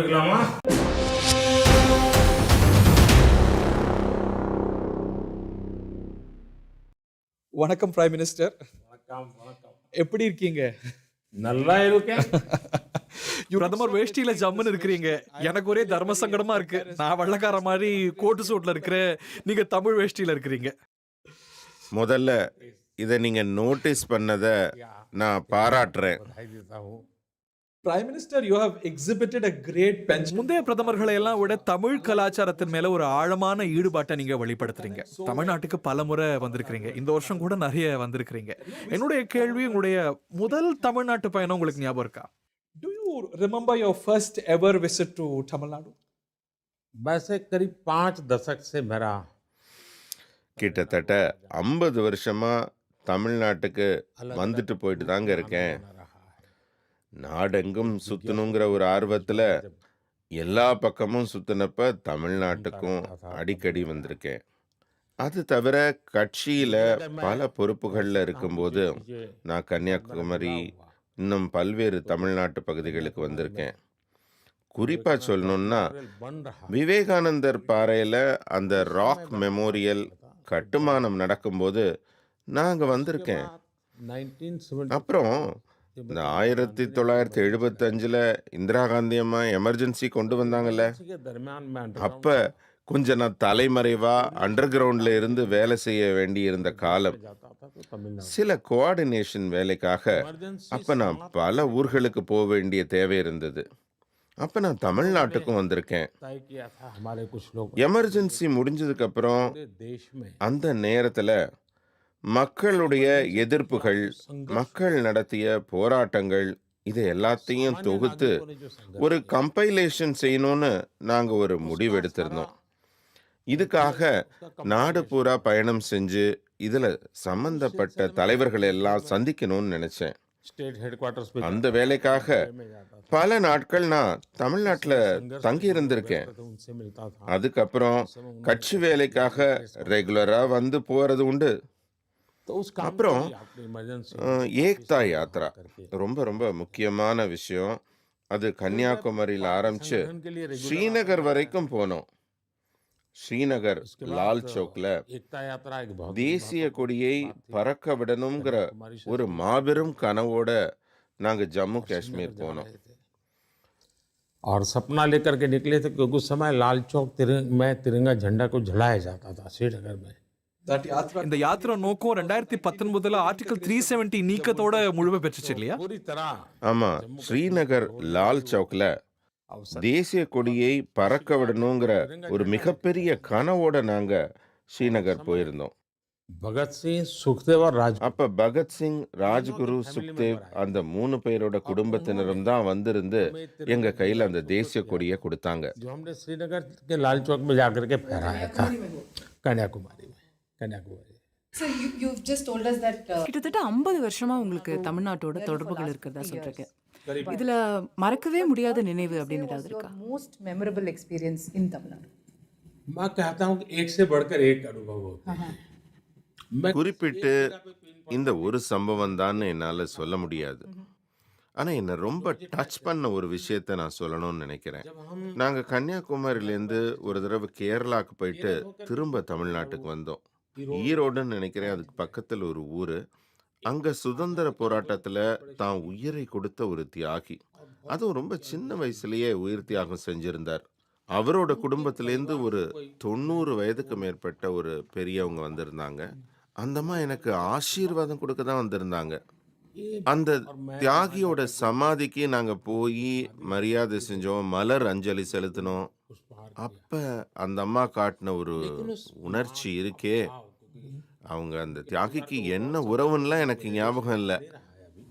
ஆரம்பிக்கலாமா? வணக்கம் prime minister. வணக்கம் வணக்கம். எப்படி இருக்கீங்க? நல்லா இருக்கேன். பிரதமர் வேஷ்டியில ஜம்முன்னு இருக்கிறீங்க. எனக்கு ஒரே தர்ம சங்கடமா இருக்கு. நான் வெள்ளக்கார மாதிரி கோட்டு சூட்ல இருக்கிறேன், நீங்க தமிழ் வேஷ்டியில இருக்கிறீங்க. முதல்ல இதை நீங்க நோட்டீஸ் பண்ணத நான் பாராட்டுறேன். Prime minister, you have exhibited a great penchant. முந்தைய பிரதமர்களை எல்லாம் விட தமிழ் கலாச்சாரத்தின் மேல ஒரு ஆழமான ஈடுபாட்டை நீங்க வெளிப்படுத்துறீங்க. தமிழ்நாட்டுக்கு பல முறை வந்திருக்கிறீங்க. இந்த வருஷம் கூட நிறைய வந்திருக்கிறீங்க. என்னுடைய கேள்வி, உங்களுடைய முதல் தமிழ்நாட்டு பயணம் உங்களுக்கு ஞாபகம் இருக்கா? Do you remember your first ever visit to Tamil Nadu? वैसे करीब 5 दशक से मेरा கிட்டத்தட்ட 50 வருஷமா தமிழ்நாட்டுக்கு வந்துட்டு போயிட்டு தாங்க இருக்கேன். நாடெங்கும் சுத்தணுங்கிற ஒரு ஆர்வத்துல எல்லா பக்கமும் சுத்தினப்ப தமிழ்நாட்டுக்கும் அடிக்கடி வந்திருக்கேன். அது தவிர கட்சியில பல பொறுப்புகள்ல இருக்கும்போது நான் கன்னியாகுமரி, இன்னும் பல்வேறு தமிழ்நாட்டு பகுதிகளுக்கு வந்திருக்கேன். குறிப்பா சொல்லணும்னா விவேகானந்தர் பாறையில அந்த ராக் மெமோரியல் கட்டுமானம் நடக்கும்போது நாங்க வந்திருக்கேன். 1970 அப்புறம் இந்த 1975ல இந்திரா காந்தி அம்மா எமர்ஜென்சி கொண்டு வந்தாங்கல்ல, के दरमियान में அப்ப கொஞ்சம் நான் தலைமறைவா அண்டர் கிரவுண்ட்ல இருந்து வேலை செய்ய வேண்டி இருந்த காலம். जाता था तो तमिलनाडु சில கோஆர்டினேஷன் வேலைக்காக அப்ப நான் பல ஊர்களுக்கு போக வேண்டிய தேவை இருந்தது. அப்ப நான் தமிழ்நாட்டுக்கும் வந்திருக்கேன். तय किया था हमारे कुछ लोग எமர்ஜென்சி முடிஞ்சதுக்கு அப்புறம் पूरे देश में அந்த நேரத்துல மக்களுடைய எதிர்ப்புகள், மக்கள் நடத்திய போராட்டங்கள், இது எல்லாத்தையும் தொகுத்து ஒரு கம்பைலேஷன் செய்யணும்னு நாங்க ஒரு முடிவு எடுத்திருந்தோம். இதுக்காக நாடு பூரா பயணம் செஞ்சு இதுல சம்பந்தப்பட்ட தலைவர்களை எல்லாம் சந்திக்கணும்னு நினைச்சேன். स्टेट हेडक्वार्टर्स पे அந்த வேலைக்காக में जाता था, பல நாட்கள் நான் தமிழ்நாட்டுல தங்கி இருந்திருக்கேன். तो उनसे मिलता था. அதுக்கப்புறம் கட்சி வேலைக்காக ரெகுலரா வந்து போறது உண்டு. तो उस काम அப்புறம் के लिए आपने इमरजेंसी ஏக்தா யாத்ரா ரொம்ப ரொம்ப முக்கியமான விஷயம். அது கன்னியாகுமரியில் ஆரம்பிச்சு के लिए ஸ்ரீநகர் வரைக்கும் போனோம். ஸ்ரீநகர் லால் சௌக்ல एकता यात्रा एक बहुत தேசிய கொடியை பறக்க விடணுங்கிற ஒரு மாபெரும் கனவோட நாங்க ஜம்மு காஷ்மீர் போனோம். और सपना लेकर के निकले थे क्योंकि उस समय लाल चौक में तिरंगा झंडा को जलाया जाता था श्रीनगर में. இந்த யாத்திரை நோக்கம் 2019 ஆர்டிகல் 370 நீக்கத்தோட முழுமை பெற்றுச்சு இல்லையா? पूरी तरह ஆமா, ஸ்ரீநகர் லால் சௌக்ல தேசிய கொடியை பறக்க விடணுங்கிற ஒரு மிகப்பெரிய கனவோட நாங்க ஸ்ரீநகர் போயிருந்தோம். भगत सिंह सुखदेव और राज அப்ப பகத்சிங், ராஜ்குரு, சுக்தேவ் அந்த 3 பேரோட குடும்பத்தினரும் தான் வந்திருந்து எங்க கையில அந்த தேசிய கொடியை கொடுத்தாங்க. जो हमने श्रीनगर के लाल चौक में जाकर के फहराया था कन्याकुमारी में. Kanyakumari So you've just told us that கிட்டத்தட்ட 50 வருஷமா உங்களுக்கு தமிழ்நாட்டோட தொடர்புகள் இருக்கிறதா சொல்றீங்க. இதுல மறக்கவே முடியாத நினைவு அப்படின்னு ஏதாவது your இருக்கா? most memorable experience in Tamil Nadu. मैं कहता हूँ कि एक से बढ़कर एक अनुभव होता है. मैं குறிப்பிட்டு இந்த ஒரு சம்பவம் தான் என்னால சொல்ல முடியாது. ஆனா என்ன ரொம்ப டச் பண்ண ஒரு விஷயத்த நான் சொல்லணும்னு நினைக்கிறேன். நாங்க கன்னியாகுமரியிலேருந்து ஒரு தடவை கேரளாக்கு போயிட்டு திரும்ப தமிழ்நாட்டுக்கு வந்தோம். ஈரோடுன்னு நினைக்கிறேன், அதுக்கு பக்கத்துல ஒரு ஊரு. அங்க சுதந்திர போராட்டத்துல தான் உயிரை கொடுத்த ஒரு தியாகி, அதுவும் ரொம்ப சின்ன வயசுலயே உயிர் தியாகம் செஞ்சிருந்தார். அவரோட குடும்பத்திலேருந்து ஒரு 90 வயதுக்கு மேற்பட்ட ஒரு பெரியவங்க வந்திருந்தாங்க. அந்தம்மா எனக்கு ஆசீர்வாதம் கொடுக்க தான் வந்திருந்தாங்க. அந்த தியாகியோட சமாதிக்கு நாங்க போய் மரியாதை செஞ்சோம், மலர் அஞ்சலி செலுத்தினோம். அப்ப அந்த அம்மா காட்டின ஒரு உணர்ச்சி இருக்கே, அவங்க அந்த தியாகிக்கு என்ன உறவுன்னெலாம் எனக்கு ஞாபகம் இல்லை.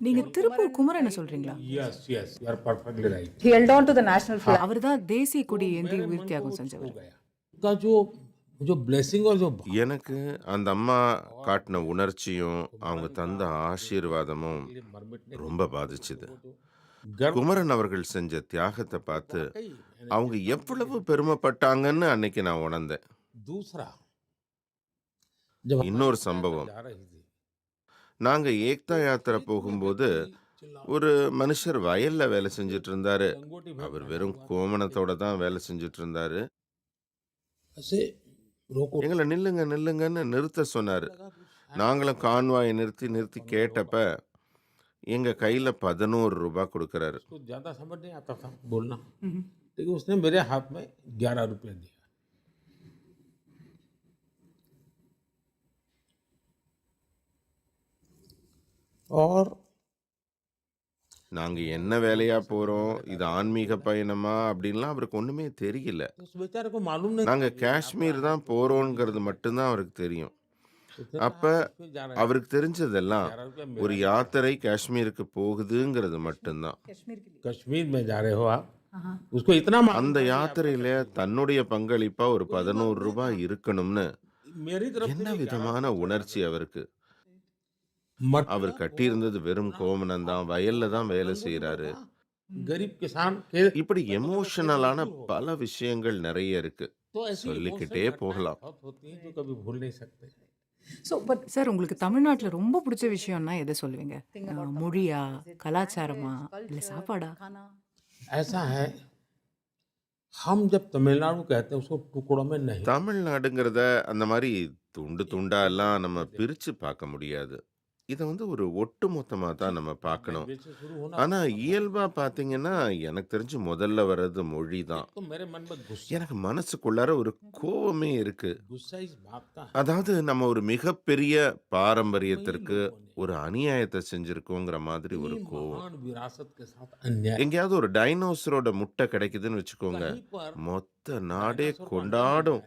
நீங்க திருப்பூர் குமரனை சொல்றீங்களா? yes yes you are perfectly right. He held on to the national flag. அவர்தான் தேசிய கொடி ஏந்தி உயிர் தியாகம் செஞ்சவர். का जो ब्लेसिंग और जो எனக்கு அந்த அம்மா காட்டின உணர்ச்சியும் அவங்க தந்த ஆசீர்வாதமும் ரொம்ப பாதிச்சுது. குமரன் அவர்கள் செஞ்ச தியாகத்தை பார்த்து அவங்க எவ்வளவு பெருமைப்பட்டாங்கன்னு அன்னைக்கு நான் உணர்ந்தேன். दूसरा जब இன்னொரு சம்பவம், जा रही थी நாங்க ஏக்தா யாத்திரை போகும்போது ஒரு மனுஷர் வயல்ல வேலை செஞ்சுட்டு இருந்தாரு. அவர் வெறும் கோமணத்தோட தான் வேலை செஞ்சுட்டு இருந்தாரு. ऐसे रोको எங்கள நில்லுங்க நில்லுங்கன்னு நிறுத்த சொன்னாரு. நாங்களும் கான்வாயை நிறுத்தி நிறுத்தி கேட்டப்ப எங்க கையில ₹11 கொடுக்கறாரு. उसको ज़्यादा समझ नहीं आता था बोलना, लेकिन उसने मेरे हाथ में ₹11 दिया। और நாங்க என்ன வேலையா போறோம், இது ஆன்மீக பயணமா அப்படின்லாம் அவருக்கு ஒண்ணுமே தெரியல. उस बेचारे को मालूम नहीं நாங்க காஷ்மீர் தான் போறோங்கிறது மட்டும்தான் அவருக்கு தெரியும். उसने அப்ப कहा, "कश्मीर जा रहे हैं, அவருக்கு தெரிஞ்சதெல்லாம் ₹11 ஒரு யாத்திரை காஷ்மீருக்கு போகுதுங்கிறது மட்டும்தான். कश्मीर के लिए। कश्मीर में जा रहे हो आप?" उसको इतना मालूम அந்த था कि யாத்திரையில தன்னுடைய பங்களிப்பா ஒரு ₹11 இருக்கணும்னு मेरी तरफ से என்ன भी விதமான உணர்ச்சி அவருக்கு. मत அவர் கட்டியிருந்தது வெறும் கோமணம் தான், வயல்ல தான் வேலை செய்யறாரு. गरीब किसान के இப்படி எமோஷனலான பல விஷயங்கள் நிறைய இருக்கு. तो ऐसी சொல்லிக்கிட்டே emotional போகலாம். घटनाएं बहुत होती हैं जो कभी भूल नहीं सकते। So, but சார் உங்களுக்கு தமிழ்நாட்டுல ரொம்ப பிடிச்ச விஷயம்னா எதை சொல்லுவீங்க? மொழியா, கலாச்சாரமா, இல்ல சாப்பாடா? खाना ऐसा है, हम जब तमिलनाडु कहते हैं उसको टुकड़ों में नहीं, தமிழ்நாடுங்கிறத அந்த மாதிரி துண்டு துண்டா எல்லாம் நம்ம பிரிச்சு பார்க்க முடியாது. இதை ஒரு ஒட்டுமொத்தமா தான் நம்ம பார்க்கணும். लैंग्वेज से शुरू होना, ஆனா இயல்பா பார்த்தீங்கன்னா எனக்கு தெரிஞ்சு முதல்ல வர்றது மொழி தான். तो मेरे मन में गुस्सा எனக்கு மனசுக்குள்ளார ஒரு கோவமே இருக்கு. गुस्सा इस बात का है அதாவது நம்ம ஒரு மிகப்பெரிய பாரம்பரியத்திற்கு ஒரு அநியாயத்தை செஞ்சிருக்கோங்கிற மாதிரி ஒரு कि கோவம். महान विरासत के साथ अन्याय எங்கேயாவது ஒரு டைனோசரோட முட்டை கிடைக்குதுன்னு வச்சுக்கோங்க, कहीं पर மொத்த நாடே கொண்டாடும்.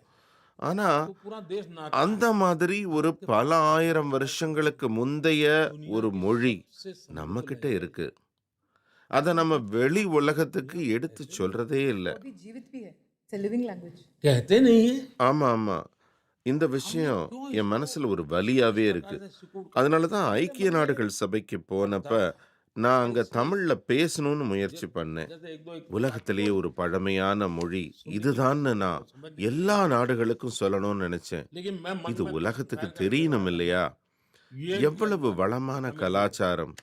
ஆனா तो पूरा देश नाचता அந்த மாதிரி ஒரு பல ஆயிரம் வருஷங்களுக்கு முந்தைய ஒரு மொழி से நம்ம கிட்ட இருக்கு. அத நம்ம வெளி உலகத்துக்கு எடுத்து சொல்றதே இல்ல. वो भी जीवित भी है। It's a living language। कहते नहीं है ஆமா ஆமா, இந்த விஷயம் என் மனசுல ஒரு வலியாவே இருக்கு. அதனாலதான் ஐக்கிய நாடுகள் சபைக்கு போனப்ப நான் அங்க தமிழ்ல பேசணும்னு முயற்சி பண்ணேன். जैसे एक दो एक உலகத்திலேயே ஒரு பழமையான மொழி இதுதான்னு நான் எல்லா நாடுகளுக்கும் சொல்லணும்னு நினைச்சேன். लेकिन मैं मन இது में உலகத்துக்கு தெரியணும் இல்லையா? ये எவ்வளவு வளமான கலாச்சாரம்,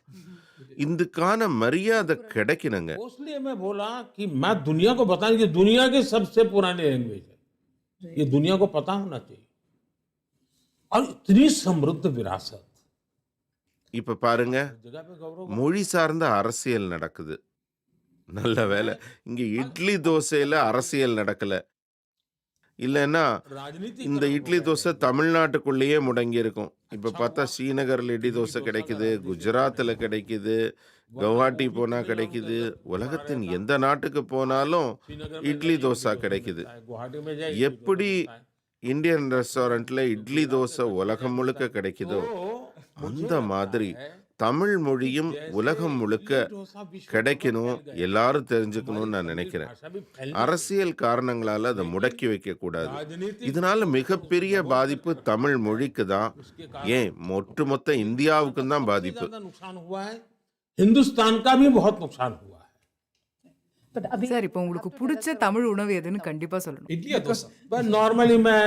இதுக்கான மரியாதை கிடைக்கணுங்க. इसलिए मैं बोला कि मैं दुनिया को बताऊं कि दुनिया की सबसे पुरानी लैंग्वेज है, ये दुनिया को पता होना चाहिए। और इतनी समृद्ध विरासत, இப்ப பாருங்க, जगह पे गौरव மொழி சார்ந்த அரசியல் நடக்குது. நல்ல வேளை இங்க இட்லி தோசையில அரசியல் நடக்கல. இல்லைன்னா राजनीति இந்த இட்லி தோசை தமிழ்நாட்டுக்குள்ளேயே முடங்கி இருக்கும். இப்ப பார்த்தா ஸ்ரீநகர்ல இட்லி தோசை கிடைக்குது, குஜராத்ல கிடைக்குது, கவுஹாட்டி போனா கிடைக்குது, உலகத்தின் எந்த நாட்டுக்கு போனாலும் இட்லி தோசை கிடைக்குது. गुवाहाटी में जाए எப்படி இந்தியன் ரெஸ்டாரண்ட்ல இட்லி தோசை உலகம் முழுக்க கிடைக்குதோ அந்த மாதிரி தமிழ் மொழியும் உலகம் முழுக்க கிடைக்கணும், எல்லாரும் தெரிஞ்சுக்கணும்னு நான் நினைக்கிறேன். அரசியல் காரணங்களால அதை முடக்கி வைக்க கூடாது. இதனால மிகப்பெரிய பாதிப்பு தமிழ் மொழிக்கு தான், ஏன் ஒட்டுமொத்த இந்தியாவுக்கும் தான் பாதிப்பு. ज्यादा नुकसान हुआ है, हिंदुस्तान का भी बहुत नुकसान हुआ है। But अभी சார் இப்போ உங்களுக்கு பிடிச்ச தமிழ் உணவு எதுன்னு கண்டிப்பா சொல்லணும். இட்லி या डोसा? बस नॉर्मली मैं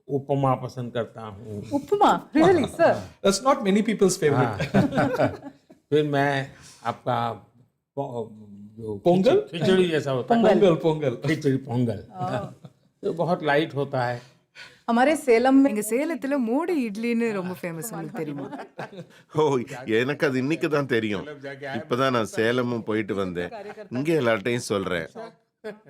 उपमा पसंद करता हूँ। उपमा really sir? That's not many people's favorite. फिर मैं आपका जो पोंगल? खिचड़ी जैसा होता है, पोंगल पोंगल. खिचड़ी पोंगल, तो बहुत लाइट होता है। हमारे सेलम में எங்க சேலத்துல மோடி இட்லின்னு ரொம்ப ஃபேமஸ், உங்களுக்கு தெரியுமா? ஓ, எனக்கு அது இன்னைக்கு தான் தெரியும். இப்பதான் நான் சேலமும் போயிட்டு வந்தேன். இங்க எல்லார்ட்டையும் சொல்றேன்.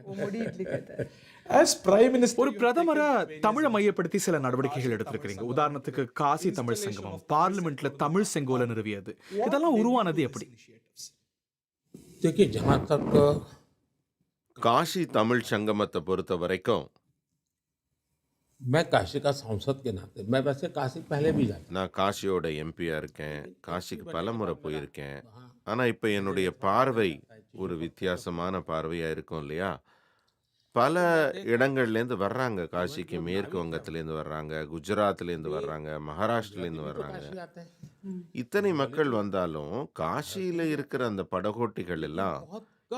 वो मोड़ी इडली कहता है। As Prime Minister, ஒரு பிரதமரா தமிழை மையப்படுத்தி சில நடவடிக்கைகள் எடுத்திருக்கிறீங்க. உதாரணத்துக்கு காசி தமிழ் சங்கமம், பார்லிமெண்ட்ல தமிழ் செங்கோலை நிறுவியது, இதெல்லாம் உருவானது எப்படி? देखिए, जहाँ तक காஷி தமிழ் சங்கமத்தை பொறுத்த வரைக்கும் मैं काशी का सांसद के नाते, मैं वैसे काशी पहले भी जाता நான் காஷியோட எம்பியா இருக்கேன், காஷிக்கு பலமுறை போயிருக்கேன். ஆனா இப்ப என்னுடைய பார்வை ஒரு வித்தியாசமான பார்வையா இருக்கும் இல்லையா? பல இடங்கள்லேருந்து வர்றாங்க காஷிக்கு. மேற்கு வங்கத்திலேருந்து வர்றாங்க, குஜராத்லேருந்து வர்றாங்க, மகாராஷ்டிரலேருந்து வர்றாங்க. आते हैं। இத்தனை மக்கள் வந்தாலும் காஷியில இருக்கிற அந்த படகோட்டிகள் எல்லாம்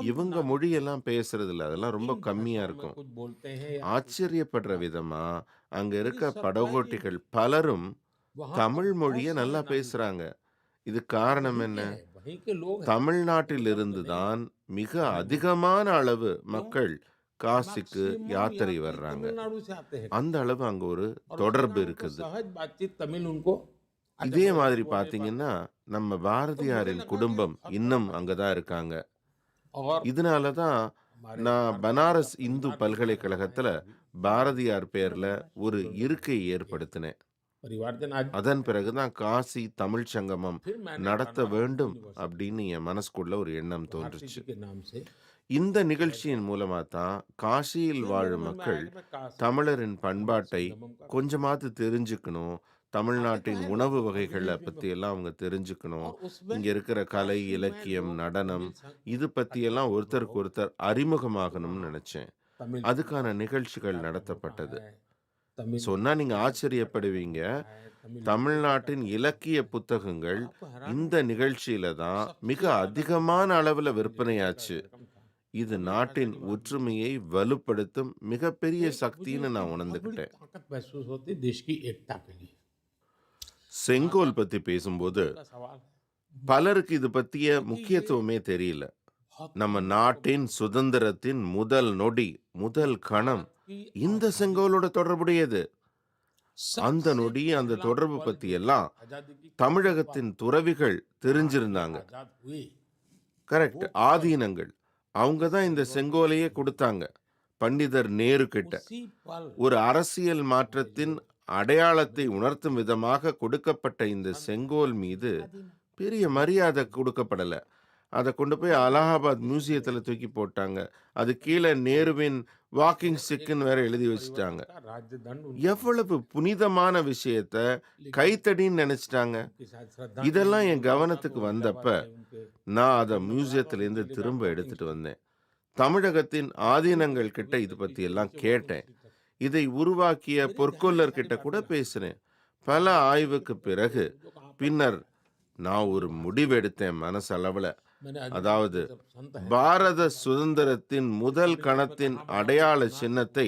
இவங்க மொழியெல்லாம் பேசுறது இல்ல. அதெல்லாம் ரொம்ப கம்மியா இருக்கும். कुछ बोलते हैं ஆச்சரியப்படுற விதமா அங்க இருக்க படகோட்டிகள் பலரும் தமிழ் மொழியை நல்லா பேசுறாங்க. இது காரணம் என்ன? वहीं के लोग हैं। தமிழ்நாட்டிலிருந்து தான் மிக அதிகமான அளவு மக்கள் காசிக்கு मैक्सिमम யாத்திரை यात्री வர்றாங்க. तमिलनाडु से आते हैं அந்த அளவு அங்க ஒரு और उसके தொடர்பு कारण उनको இருக்குது. सहज बातचीत तमिल उनको இதே மாதிரி பாத்தீங்கன்னா நம்ம பாரதியாரின் குடும்பம் இன்னும் அங்கதான் இருக்காங்க. और இதனால தான் हमारे நான் பனாரஸ் இந்து भारत பல்கலைக்கழகத்துல பாரதியார் பேர்ல ஒரு இருக்கை ஏற்படுத்தினேன். परिवारजन आज அதன் பிறகுதான் காசி தமிழ் சங்கமம் फिर मैंने நடத்த बनारस வேண்டும் यूनिवर्सिटी அப்படின்னு என் மனசுக்குள்ள ஒரு எண்ணம் भारती தோன்றுச்சு. जी के नाम से இந்த நிகழ்ச்சியின் மூலமா தான் காசியில் வாழும் மக்கள் தமிழரின் பண்பாட்டை கொஞ்சமாவது தெரிஞ்சுக்கணும், தமிழ்நாட்டின் உணவு வகைகளை பத்தி எல்லாம் அவங்க தெரிஞ்சுக்கணும், இங்க இருக்கிற கலை, இலக்கியம், நடனம் இது பத்தி எல்லாம் ஒருத்தருக்கு ஒருத்தர் அறிமுகமாகணும்னு நினைச்சேன். அதுக்கான நிகழ்ச்சிகள் நடத்தப்பட்டது. சொன்னா நீங்க ஆச்சரியப்படுவீங்க. தமிழ்நாட்டின் இலக்கிய புத்தகங்கள் இந்த நிகழ்ச்சியில தான் மிக அதிகமான அளவுல விற்பனையாச்சு. இது நாட்டின் ஒற்றுமையை வலுப்படுத்தும் மிகப்பெரிய சக்தின்னு நான் உணர்ந்துக்கிட்டேன். ताकत महसूस होती देश की एकता के लिए। செங்கோல் பத்தி பேசும்போது सवाल பலருக்கு இது பத்திய முக்கியத்துவமே தெரியல. நம்ம நாட்டின் சுதந்திரத்தின் முதல் நொடி, முதல் கணம் இந்த செங்கோலோட தொடர்புடையது. அந்த நொடி, அந்த தொடர்பு பத்தி எல்லாம் தமிழகத்தின் துறவிகள் தெரிஞ்சிருந்தாங்க. आजाद हुए கரெக்ட். ஆதீனங்கள் அவங்க தான் இந்த செங்கோலையே கொடுத்தாங்க பண்டிதர் நேரு கிட்ட. उसी पल ஒரு அரசியல் மாற்றத்தின் அடையாளத்தை உணர்த்தும் விதமாக கொடுக்கப்பட்ட இந்த செங்கோல் மீது பெரிய மரியாதை கொடுக்கப்படல. அதை கொண்டு போய் அலகாபாத் மியூசியத்துல தூக்கி போட்டாங்க. அது கீழே நேருவின் வாக்கிங் ஸ்டிக்னு வேற எழுதி வச்சுட்டாங்க. राजदंड எவ்வளவு புனிதமான விஷயத்த கைத்தடின்னு நினைச்சிட்டாங்க. उनके साथ श्रद्धा இதெல்லாம் என் கவனத்துக்கு வந்தப்ப நான் அதை மியூசியத்திலேருந்து திரும்ப எடுத்துட்டு வந்தேன். தமிழகத்தின் ஆதீனங்கள் கிட்ட இது பத்தி எல்லாம் கேட்டேன். இதை உருவாக்கிய பொற்கொல்லர் கிட்ட கூட பேசினேன். பல ஆய்வுக்கு பிறகு பின்னர் நான் ஒரு முடிவெடுத்தேன் மனசளவுல. அதாவது பாரத சுதந்திரத்தின் முதல் கணத்தின் அடையாள சின்னத்தை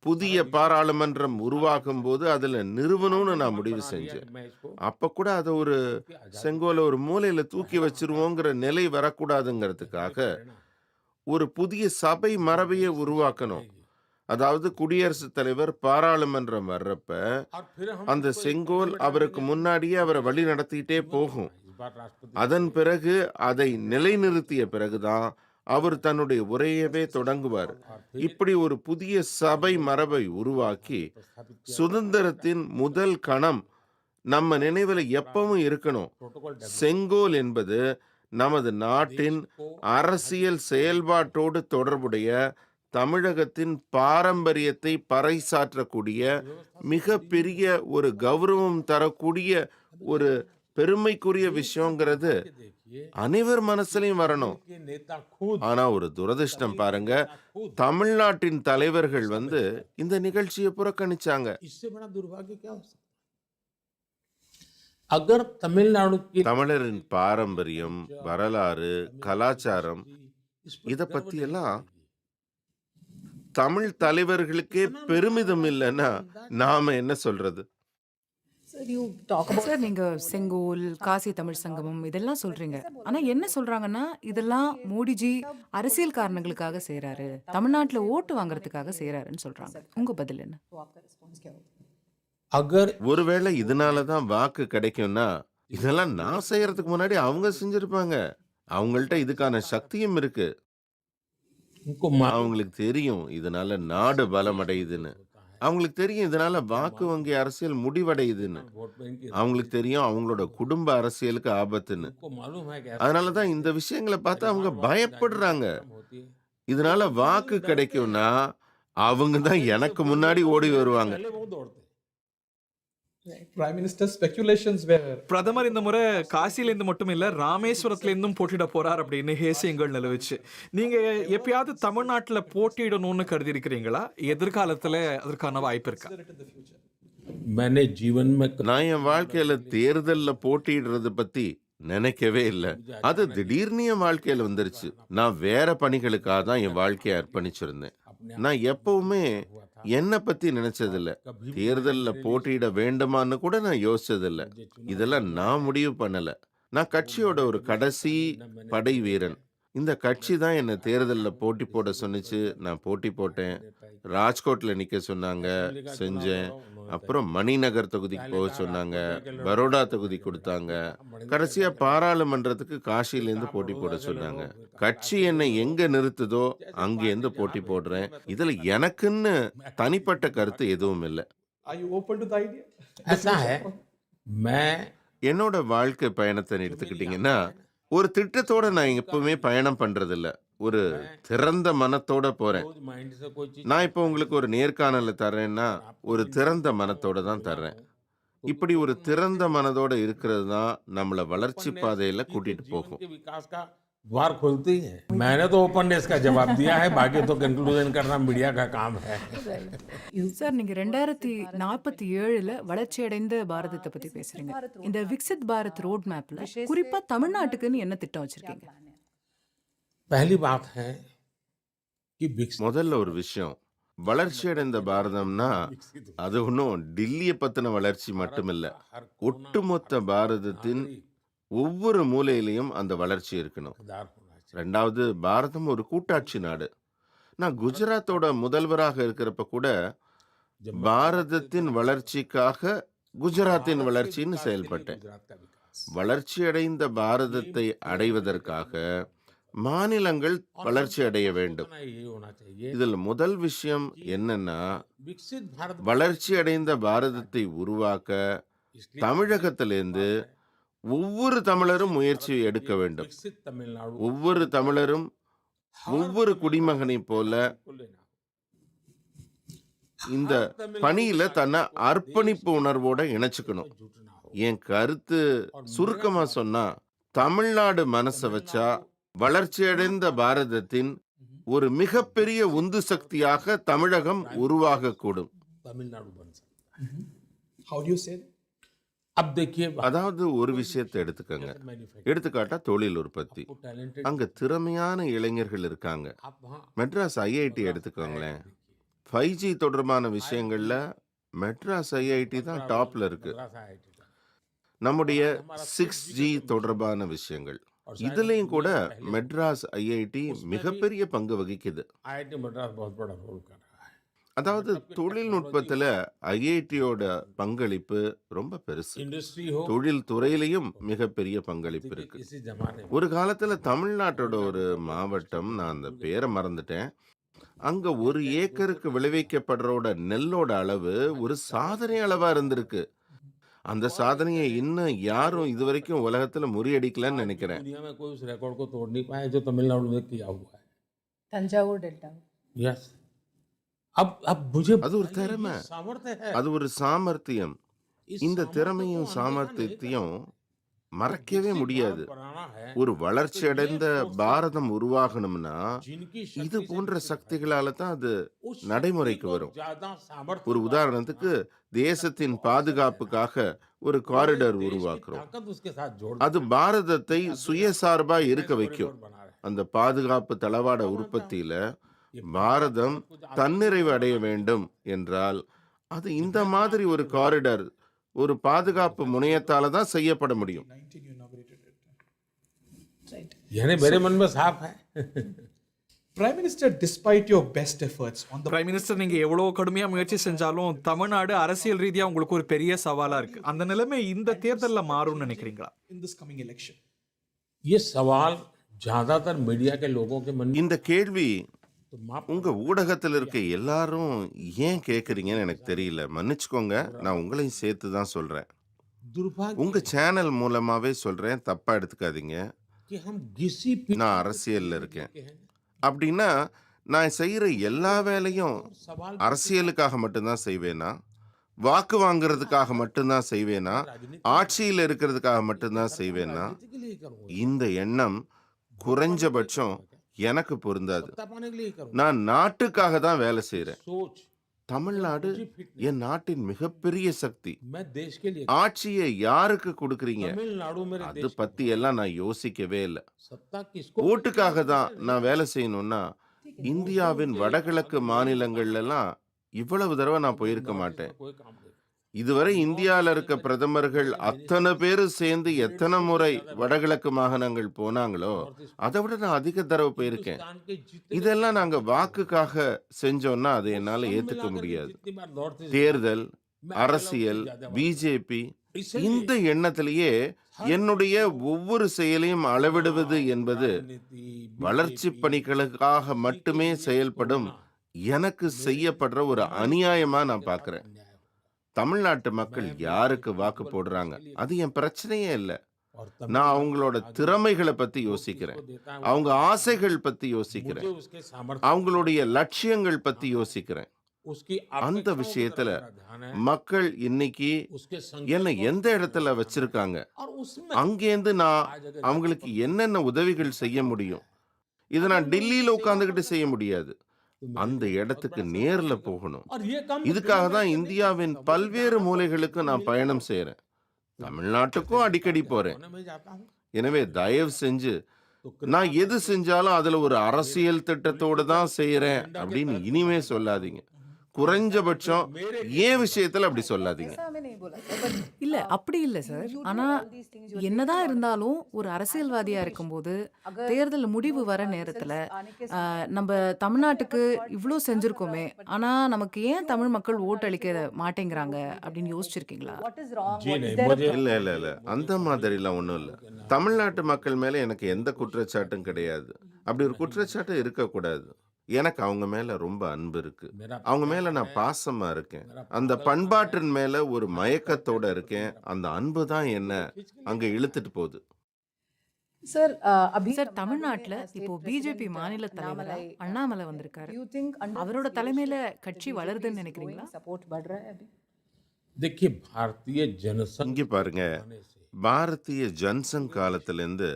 புதிய பாராளுமன்றம் உருவாக்கும் போது அதுல நிறுவனம்னு நான் முடிவு செஞ்சேன். அப்ப கூட அதை ஒரு செங்கோலை ஒரு மூலையில தூக்கி வச்சிருவோங்கிற நிலை வரக்கூடாதுங்கிறதுக்காக ஒரு புதிய சபை மரபையை உருவாக்கணும். அதாவது குடியரசுத் தலைவர் பாராளுமன்றம் வர்றப்ப அந்த செங்கோல் அவருக்கு முன்னாடியே அவரை வழி நடத்திட்டே போகும். அதன் பிறகு அதை நிலைநிறுத்திய பிறகுதான் அவர் தன்னுடைய உரையவே தொடங்குவார். இப்படி ஒரு புதிய சபை மரபை உருவாக்கி சுதந்திரத்தின் முதல் கணம் நம்ம நினைவில் எப்பவும் இருக்கணும். செங்கோல் என்பது நமது நாட்டின் அரசியல் செயல்பாட்டோடு தொடர்புடைய தமிழகத்தின் பாரம்பரியத்தை பறைசாற்றக்கூடிய மிக பெரிய ஒரு கௌரவம் தரக்கூடிய ஒரு பெருமைக்குரிய விஷயங்கிறது அனைவர் மனசுலையும் வரணும். ஆனா ஒரு துரதிர்ஷ்டம் பாருங்க, தமிழ்நாட்டின் தலைவர்கள் இந்த நிகழ்ச்சியை புறக்கணிச்சாங்க. इससे बड़ा दुर्भाग्य क्या हो सकता है? अगर तमिलनाडु की தமிழரின் பாரம்பரியம், வரலாறு, கலாச்சாரம் இத பத்தி எல்லாம் தமிழ் தலைவர்களுக்கே பெருமிதம் இல்லைன்னா நாம என்ன சொல்றது? Sir, you talk about sir நீங்க செங்கோல், காசி தமிழ் சங்கமம் இதெல்லாம் சொல்றீங்க. ஆனா என்ன சொல்றாங்கன்னா இதெல்லாம் மோடிஜி அரசியல் காரணங்களுக்காக செய்றாரு, தமிழ்நாட்டுல ஓட்டு வாங்குறதுக்காக செய்றாருன்னு சொல்றாங்க. உங்க பதில் என்ன? तो आपका रिस्पॉन्स क्या होगा? अगर ஒருவேளை இதனாலதான் வாக்கு கிடைக்கும்னா இதெல்லாம் நான் செய்யறதுக்கு முன்னாடி அவங்க செஞ்சிருப்பாங்க. அவங்கள்ட்ட இதுக்கான சக்தியும் இருக்கு. उनको அவங்களுக்கு தெரியும் இதனால நாடு பலமடையுதுன்னு. அவங்களுக்கு தெரியும் இதனால வாக்கு வங்கி அரசியல் முடிவடையுதுன்னு. वोट बैंक की அவங்களுக்கு தெரியும் அவங்களோட குடும்ப அரசியலுக்கு ஆபத்துன்னு. उनको मालूम है कि அதனாலதான் இந்த விஷயங்களை பார்த்து அவங்க பயப்படுறாங்க. होती है இதனால வாக்கு கிடைக்கும்னா அவங்க தான் எனக்கு முன்னாடி ஓடி வருவாங்க. पहले वो दौड़ते हैं। Prime Minister speculations were பிரதமர் இந்த முறை காசியிலேருந்து மட்டும் இல்ல ராமேஸ்வரத்திலேருந்தும் போட்டியிட போறார் அப்படின்னு ஹேசியங்கள் நிலவுச்சு. நீங்க எப்பயாவது தமிழ்நாட்டுல போட்டியிடணும்னு கருதி இருக்கிறீங்களா? எதிர்காலத்துல அதற்கான வாய்ப்பு இருக்கா? मैंने जीवन में நான் என் வாழ்க்கையில தேர்தல்ல போட்டியிடுறது பத்தி நினைக்கவே இல்லை. அது திடீர்னு என் வாழ்க்கையில வந்துருச்சு. நான் வேற பணிகளுக்காக தான் என் வாழ்க்கையை அர்ப்பணிச்சிருந்தேன். நான் எப்பவுமே என்னை பத்தி நினைச்சதில்ல. தேர்தல்ல போட்டியிட வேண்டுமான்னு கூட நான் யோசிச்சதில்ல. இதெல்லாம் நான் முடிவு பண்ணல. நான் கட்சியோட ஒரு கடைசி படை வீரன். இந்த கட்சி தான் என்னை தேர்தலில் போட்டி போட சொன்னிச்சு. நான் போட்டி போட்டேன். ராஜ்கோட்ல நிக்க சொன்னாங்க, செஞ்சேன். அப்புறம் மணிநகர் தொகுதிக்கு போக சொன்னாங்க, பரோடா தொகுதி கொடுத்தாங்க. கடைசியா பாராளுமன்றத்துக்கு காசியிலேருந்து போட்டி போட சொன்னாங்க. கட்சி என்னை எங்க நிறுத்துதோ அங்கேருந்து போட்டி போடுறேன். இதுல எனக்குன்னு தனிப்பட்ட கருத்து எதுவும் இல்லை. Are you open to the idea? ऐसा है मैं என்னோட வாழ்க்கை பயணத்தை எடுத்துக்கிட்டீங்கன்னா, ஒரு திட்டத்தோட நான் எப்பவுமே பயணம் பண்றதில்ல. ஒரு திறந்த மனத்தோட போறேன். क्लोज माइंड से कोई चीज நான் இப்போ உங்களுக்கு ஒரு நேர்காணல தர்றேன்னா, ஒரு திறந்த மனத்தோட தான் தர்றேன். இப்படி ஒரு திறந்த மனதோட இருக்கிறது தான் நம்மள வளர்ச்சி பாதையில கூட்டிட்டு जीवन போகும். के विकास का द्वार खोलती है. मैंने तो ओपननेस का जवाब दिया है, बाकी तो कंक्लूजन करना मीडिया का काम है. சார் நீங்க 2047ல வளர்ச்சியடைந்த பாரதத்தை பத்தி பேசுறீங்க. இந்த விக்சித் பாரத் ரோட் மேப்ல குறிப்பா தமிழ்நாட்டுக்குன்னு என்ன திட்டம் வச்சிருக்கீங்க? पहली बात है कि विकसित முதல்ல ஒரு விஷயம், வளர்ச்சி அடைந்த பாரதம்னா அது ஒன்றும் டில்லியை பத்தின வளர்ச்சி மட்டுமில்ல. ஒட்டுமொத்த பாரதத்தின் ஒவ்வொரு மூலையிலையும் அந்த வளர்ச்சி இருக்கணும். हकदार होना चाहिए. ரெண்டாவது, பாரதம் ஒரு கூட்டாட்சி நாடு. நான் குஜராத்தோட முதல்வராக இருக்கிறப்ப கூட பாரதத்தின் வளர்ச்சிக்காக குஜராத்தின் வளர்ச்சின்னு செயல்பட்டேன். गुजरात का विकास வளர்ச்சி அடைந்த பாரதத்தை அடைவதற்காக மாநிலங்கள் வளர்ச்சி அடைய வேண்டும். होना ये होना चाहिए. இதில் முதல் விஷயம் என்னன்னா, विकसित भारत வளர்ச்சி அடைந்த பாரதத்தை உருவாக்க इसलिए தமிழகத்திலிருந்து ஒவ்வொரு தமிழரும் முயற்சி எடுக்க வேண்டும். विकसित तमिलनाडु ஒவ்வொரு தமிழரும் ஒவ்வொரு குடிமகனை போல को लेना. இந்த பணியில தன்னை அர்ப்பணிப்பு உணர்வோட இணைச்சுக்கணும். जुटना हो. என் கருத்து சுருக்கமா சொன்னா, தமிழ்நாடு மனசை வச்சா வளர்ச்சி அடைந்த பாரதத்தின் ஒரு மிகப்பெரிய உந்து சக்தியாக தமிழகம் உருவாகக்கூடும். तमिलनाडु बन सकता है. How do you say that? अब देखिए அதாவது ஒரு விஷயத்தை எடுத்துக்கங்க. मैन्युफैक्चरिंग எடுத்துக்காட்டா தொழில் உற்பத்தி. टैलेंटेड அங்க திறமையான இளைஞர்கள் இருக்காங்க. आप वहाँ மெட்ராஸ் ஐஐடி எடுத்துக்கோங்களேன். 5G தொடர்பான விஷயங்கள்ல மெட்ராஸ் ஐஐடி தான் டாப்ல இருக்கு. मद्रास IIT का. நம்முடைய 6G தொடர்பான விஷயங்கள் இதுலயும் கூட மெட்ராஸ் ஐஐடி மிகப்பெரிய பங்கு வகிக்குது. IIT मद्रास बहुत बड़ा रोल कर रहा है. அதாவது தொழில்நுட்பத்துல ஐஐடியோட பங்களிப்பு ரொம்ப பெருசு. इंडस्ट्री हो தொழில் துறையிலையும் மிகப்பெரிய பங்களிப்பு இருக்கு. इसी जमाने में ஒரு காலத்துல தமிழ்நாட்டோட ஒரு மாவட்டம், நான் அந்த பேரை மறந்துட்டேன், அங்க ஒரு ஏக்கருக்கு விளைவிக்கப்படுறோட நெல்லோட அளவு ஒரு சாதனை அளவா இருந்திருக்கு. அந்த சாதனையை இன்னும் யாரும் இதுவரைக்கும் உலகத்துல முறியடிக்கலன்னு நினைக்கிறேன். दुनिया में कोई उस रिकॉर्ड को तोड़ नहीं पाया जो तमिलनाडु ने किया हुआ है. Tanjavur Delta. यस. अब मुझे அது ஒரு திறமை, सामर्थ्य है. அது ஒரு சாமர்த்தியம். इस இந்த सामर्थ्य திறமையும் को अनदेखा नहीं சாமர்த்தியத்தையும் करना। மறக்கவே विकसित முடியாது. भारत बनाना है ஒரு வளர்ச்சி அடைந்த பாரதம் உருவாகணும்னா जिनकी இது शक्ति से போன்ற विकसित சக்திகளால தான் அது भारत। उस நடைமுறைக்கு शक्ति को வரும். ज्यादा सामर्थ्य ஒரு वाला உதாரணத்துக்கு बनाना। தேசத்தின் பாதுகாப்புக்காக ஒரு காரிடர் देश की உருவாக்குறோம். ताकत उसके साथ जोड़ அது பாரதத்தை சுயசார்பா இருக்க देना। வைக்கும். कॉरिडोर बना रहे हैं। அந்த பாதுகாப்பு தளவாட உற்பத்தியில பாரதம் தன்னிறைவு அடைய வேண்டும் என்றால் அது இந்த மாதிரி ஒரு காரிடர், ஒரு பாதுகாப்பு முனையத்தால தான் செய்யப்பட முடியும். 19 you inaugurated it. Right. यानी मेरे मन में साफ है. Prime Minister, despite your best efforts on the Prime Minister, நீங்க எவ்வளவு கடுமையா முயற்சி செஞ்சாலும் தமிழ்நாடு அரசியல் ரீதியா உங்களுக்கு ஒரு பெரிய சவாலா இருக்கு. அந்த நிலைமை இந்த தேர்தல்ல மாறும்னு நினைக்கிறீங்களா? In this coming election. ये सवाल ज्यादातर मीडिया के लोगों के मन में இந்த கேள்வி तो माफ உங்க ஊடகத்தில் இருக்க எல்லாரும் ஏன் கேக்குறீங்கன்னு எனக்கு தெரியல. மன்னிச்சுக்கோங்க, நான் உங்களையும் சேர்த்து தான் சொல்றேன். दुर्भाग्य உங்க சேனல் மூலமாவே சொல்றேன், தப்பா எடுத்துக்காதீங்க. कि हम किसी भी நான் அரசியல்ல இருக்கேன். के हैं அப்படின்னா நான் செய்யற எல்லா வேலையும் सवाल அரசியலுக்காக மட்டும்தான் செய்வேனா, வாக்கு வாங்குறதுக்காக மட்டும்தான் செய்வேனா, ஆட்சியில் இருக்கிறதுக்காக மட்டும்தான் செய்வேனா, राजनीति के लिए ही करूंगा, இந்த எண்ணம் குறைஞ்சபட்சம் எனக்கு பொருந்தாது. सत्ता पाने के लिए ही करूंगा. நான் நாட்டுக்காக தான் வேலை செய்றேன். सोच தமிழ்நாடு என் நாட்டின் மிகப்பெரிய சக்தி. मैं देश के लिए ஆட்சியை யாருக்கு கொடுக்குறீங்க तमिलनाडु मेरे அது देश பத்தி எல்லாம் நான் யோசிக்கவே இல்லை. सत्ता किसको ஓட்டுக்காக தான் நான் வேலை செய்யணும்னா இந்தியாவின் வடகிழக்கு மாநிலங்கள்ல எல்லாம் இவ்வளவு தடவை நான் போயிருக்க மாட்டேன். कोई काम नहीं. இதுவரை இந்தியாவில் இருக்க பிரதமர்கள் அத்தனை பேரும் சேர்ந்து எத்தனை முறை வடகிழக்கு மாகாணங்கள் போனாங்களோ அதை விட நான் அதிக தடவை போயிருக்கேன். हिंदुस्तान के जितने இதெல்லாம் நாங்க வாக்குக்காக செஞ்சோம்னா அதை என்னால ஏத்துக்க முடியாது. जितनी बार नॉर्थ ईस्ट தேர்தல், அரசியல், பிஜேபி இந்த எண்ணத்திலேயே என்னுடைய ஒவ்வொரு செயலையும் அளவிடுவது என்பது வளர்ச்சி பணிகளுக்காக மட்டுமே செயல்படும் எனக்கு செய்யப்படுற ஒரு அநியாயமா நான் பார்க்கிறேன். தமிழ்நாட்டு மக்கள் யாருக்கு வாக்கு போடுறாங்க அது என் பிரச்சனையே இல்லை. நான் அவங்களோட திறமைகளை பத்தி யோசிக்கிறேன், அவங்க ஆசைகள் பத்தி யோசிக்கிறேன், அவங்களுடைய லட்சியங்கள் பத்தி யோசிக்கிறேன். அந்த விஷயத்துல மக்கள் இன்னைக்கு என்னை எந்த இடத்துல வச்சிருக்காங்க, அங்கேருந்து நான் அவங்களுக்கு என்னென்ன உதவிகள் செய்ய முடியும், இதை நான் டெல்லியில உட்கார்ந்துகிட்டு செய்ய முடியாது. அந்த இடத்துக்கு நேர்ல போகணும். இதுக்காக தான் இந்தியாவின் பல்வேறு மூலைகளுக்கு நான் பயணம் செய்யறேன். தமிழ்நாட்டுக்கும் அடிக்கடி போறேன். எனவே தயவு செஞ்சு நான் எது செஞ்சாலும் அதுல ஒரு அரசியல் திட்டத்தோடு தான் செய்யறேன் அப்படின்னு இனிமே சொல்லாதீங்க. குறைஞ்சபட்சம் ஏன் விஷயத்துல அப்படி சொல்லாதீங்க. ऐसा हमें नहीं बोला सर, but இல்ல அப்படி இல்ல சார். ஆனா என்னதான் இருந்தாலும் ஒரு அரசியல்வாதியா இருக்கும்போது தேர்தல் முடிவு வர நேரத்துல நம்ம தமிழ்நாட்டுக்கு இவ்ளோ செஞ்சிருக்கோமே, ஆனா நமக்கு ஏன் தமிழ் மக்கள் ஓட்டு அளிக்க மாட்டேங்கிறாங்க அப்படின்னு யோசிச்சிருக்கீங்களா? what is wrong? Ji What is नहीं, there? मुझे இல்ல அந்த மாதிரிலாம் ஒன்றும் இல்லை. தமிழ்நாட்டு மக்கள் மேல எனக்கு எந்த குற்றச்சாட்டும் கிடையாது. அப்படி ஒரு குற்றச்சாட்டு இருக்கக்கூடாது. எனக்கு அவங்க மேல ரொம்ப அன்பு இருக்கு. அவங்க மேல நான் பாசமா இருக்கேன். அந்த பண்பாட்டின் மேல ஒரு மயக்கத்தோட இருக்கேன். அந்த அன்பு தான் என்ன அங்க இழுத்துட்டு போகுது. Sir, अभी சார் தமிழ்நாட்டுல இப்போ பிஜேபி மாநில தலைவரா அண்ணாமலை வந்திருக்காரு. you think under அவரோட தலைமையில கட்சி வளருதுன்னு நினைக்கிறீங்களா? support बढ़ रहा है अभी? देखिए भारतीय जनसंघ இங்க பாருங்க, आने से பாரதிய ஜன்சங் காலத்திலேருந்து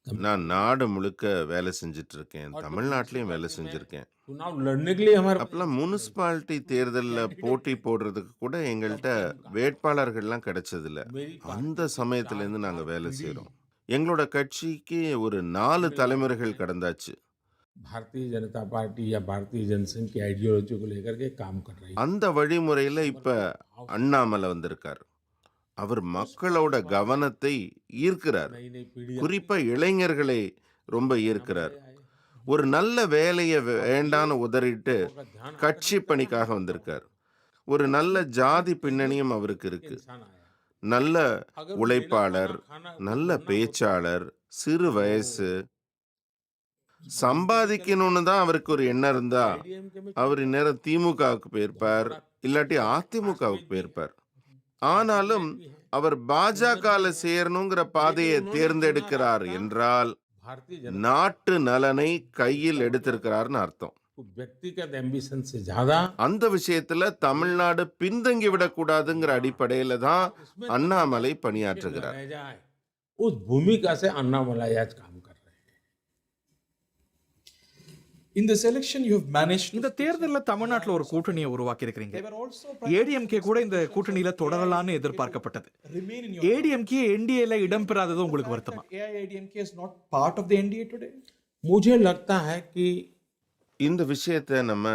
நான் நாடு முழுக்க வேலை செஞ்சுட்டு இருக்கேன். தமிழ்நாட்டிலையும் வேலை செஞ்சிருக்கேன். चुनाव लड़ने के लिए हमारे அப்பெல்லாம் முனிசிபாலிட்டி தேர்தலில் போட்டி போடுறதுக்கு கூட எங்கள்கிட்ட வேட்பாளர்கள்லாம் கிடைச்சதில்ல. அந்த சமயத்திலேருந்து நாங்கள் வேலை செய்கிறோம். எங்களோட கட்சிக்கு ஒரு 4 தலைமுறைகள் கடந்தாச்சு. भारतीय जनता पार्टी या भारतीय जनसंघ की आइडियोलॉजी को लेकर के काम कर रही है। அந்த வழிமுறையில் இப்போ அண்ணாமலை வந்திருக்கார். அவர் மக்களோட கவனத்தை ஈர்க்கிறார். नई नई पीढ़ी குறிப்பா இளைஞர்களை ரொம்ப ஈர்க்கிறார். ஒரு நல்ல வேலையை வேண்டான்னு உதறிட்டு கட்சி பணிக்காக வந்திருக்கார். ஒரு நல்ல ஜாதி பின்னணியும் அவருக்கு இருக்கு. इंसान आया நல்ல உழைப்பாளர், நல்ல பேச்சாளர், சிறு வயசு, சம்பாதிக்கணும்னு தான் அவருக்கு ஒரு எண்ணம் இருந்தா அவர் இந்நேரம் திமுகவுக்கு போயிருப்பார், இல்லாட்டி அதிமுகவுக்கு போயிருப்பார். ஆனாலும் அவர் பாஜகல சேரணுங்கிற பாதையை தேர்ந்தெடுக்கிறார் என்றால் भारतीय जनता நாட்டு நலனை கையில் எடுத்திருக்கிறார்னு அர்த்தம். को व्यक्तिगत एम्बिशन से ज्यादा அந்த விஷயத்துல தமிழ்நாடு பின்தங்கி விடக்கூடாதுங்கிற அடிப்படையில தான் அண்ணாமலை பணியாற்றுகிறார். रह जाए उस भूमिका से अन्नामलाई आज काम कर रहे हैं। In this election you have managed இந்த தேர்தல்ல தமிழ்நாட்டுல ஒரு கூட்டணியை உருவாக்கி இருக்கிறீங்க. ஏடிஎம்கே கூட இந்த கூட்டணியில தொடரலான்னு எதிர்பார்க்கப்பட்டது. ஏடிஎம்கே என்டிஏல இடம் பெறாதது உங்களுக்கு வருத்தமா? AIADMK is not part of the NDA today. मुझे लगता है कि இந்த விஷயத்தை நம்ம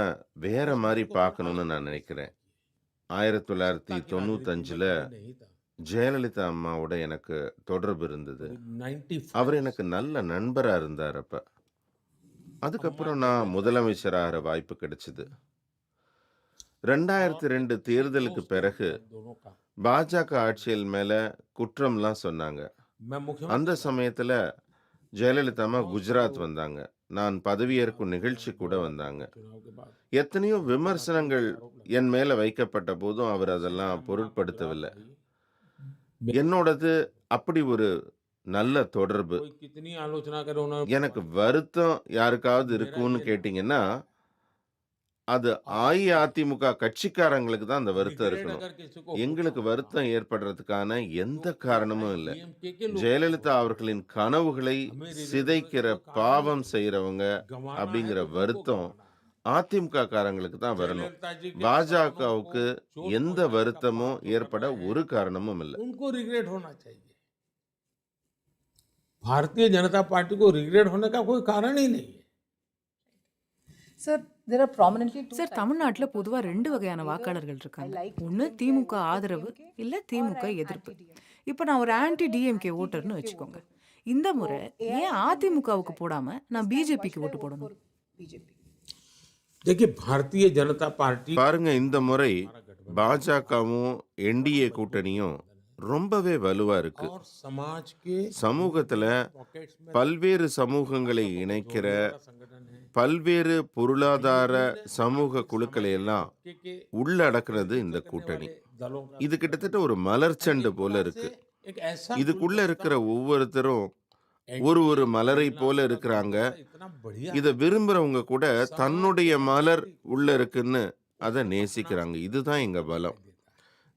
வேற மாதிரி பார்க்கணும்னு நான் நினைக்கிறேன். 1995ல नहीं था ஜெயலலிதா அம்மாவோட எனக்கு தொடர்பு இருந்தது. 95 அவர் எனக்கு நல்ல நண்பரா இருந்தார். அப்ப அதுக்கப்புறம் நான் முதலமைச்சராகிற வாய்ப்பு கிடைச்சது. 2002 தேர்தலுக்கு பிறகு दोनों का பாஜக ஆட்சியில் மேல குற்றம்லாம் சொன்னாங்க. मैं मुख्यमंत्री அந்த சமயத்துல ஜெயலலிதா அம்மா குஜராத் வந்தாங்க. நான் பதவியேற்கும் நிகழ்ச்சி கூட வந்தாங்க. चुनाव के बाद எத்தனையோ விமர்சனங்கள் என் மேல வைக்கப்பட்ட போதும் அவர் அதெல்லாம் பொருட்படுத்தவில்லை. என்னோடது அப்படி ஒரு நல்ல தொடர்பு. कोई कितनी आलोचना करे उन्होंने எனக்கு வருத்தம் யாருக்காவது இருக்குன்னு கேட்டிங்கன்னா அது அஇஅதிமுக கட்சிக்காரங்களுக்கு தான் அந்த வருத்தம் இருக்கணும். अगर किसी को எங்களுக்கு வருத்தம் ஏற்படுறதுக்கான எந்த காரணமும் இல்லை. DMK के लोग ஜெயலலிதா அவர்களின் கனவுகளை சிதைக்கிற பாவம் செய்யறவங்க गंवाना அப்படிங்கிற है तो उनको வருத்தம் गंवाना है। அதிமுக காரங்களுக்கு தான் வரணும். जयललिता जी के பாஜகவுக்கு स्वभाव को चोट எந்த पहुंचाने का வருத்தமும் पाप जो ஏற்பட करना है, ஒரு காரணமும் இல்லை. उनको रिग्रेट होना चाहिए। भारतीय जनता पार्टी को रिग्रेट होने का कोई कारण ही नहीं है। Sir, There are prominently two sir தமிழ்நாட்டுல பொதுவா 2 வகையான வாக்காளர்கள் இருக்காங்க. ஒண்ணு திமுக ஆதரவு, இல்ல திமுக எதிர்ப்பு. இப்ப நான் ஒரு ஆன்டி டிஎம்கே ஓட்டர்னு வச்சுக்கோங்க. இந்த முறை ஏன் அதிமுகவுக்கு போடாம நான் பிஜேபிக்கு ஓட்டு போடணும்? BJP. देखिए भारतीय जनता पार्टी பாருங்க, இந்த முறை பாஜகவும் என்டிஏ கூட்டணியும் ரொம்பவே வலுவா இருக்கு. और समाज के சமூகத்துல पॉकेट्स में பல்வேறு சமூகங்களை இணைக்கிற संगठन है பல்வேறு பொருளாதார சமூக குழுக்களை எல்லாம் के உள்ளடக்குறது இந்த கூட்டணி. दलों का இது கிட்டத்தட்ட ஒரு மலர்ச்செண்டு போல இருக்கு. एक ऐसा இதுக்குள்ள இருக்கிற ஒவ்வொருத்தரும் ஒரு மலரை போல இருக்கிறாங்க. इतना बढ़िया இத விரும்புறவங்க கூட தன்னுடைய மலர் உள்ள இருக்குன்னு அதை நேசிக்கிறாங்க. இதுதான் எங்க பலம்.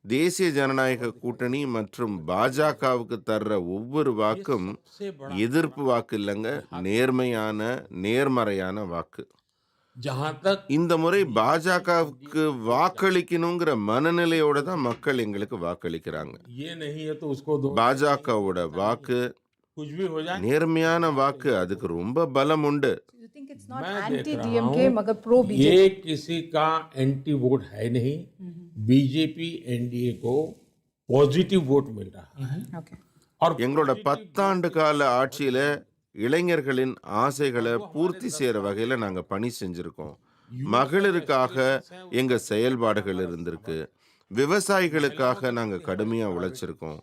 தேசிய ஜனநாயக கூட்டணி மற்றும் பாஜகவுக்கு தர்ற ஒவ்வொரு வாக்கும் सबसे बड़ा எதிர்ப்பு வாக்கு இல்லைங்க, நேர்மறையான வாக்கு. जहां तक இந்த முறை பாஜகவுக்கு வாக்களிக்கணுங்கிற மனநிலையோட தான் மக்கள் எங்களுக்கு வாக்களிக்கிறாங்க. ये नहीं है तो उसको दो, பாஜகவோட வாக்கு कुछ भी हो जाए நேர்மையான வாக்கு, அதுக்கு ரொம்ப பலம் உண்டு. You think it's not मैं देख anti रहा DMK हूं, मगर pro BJP? ये किसी का एंटी वोट है नहीं. बीजेपी एनडीए को पॉजिटिव वोट मिल रहा है. Okay. और எங்களோட 10 ஆண்டு கால ஆட்சியில இளைஞர்களின் ஆசைகளை பூர்த்தி செய்யற வகையில நாங்க பணி செஞ்சிருக்கோம். மகளிருக்காக எங்க செயல்பாடுகள் இருந்திருக்கு. விவசாயிகளுக்காக நாங்க கடுமையா உழைச்சிருக்கோம்.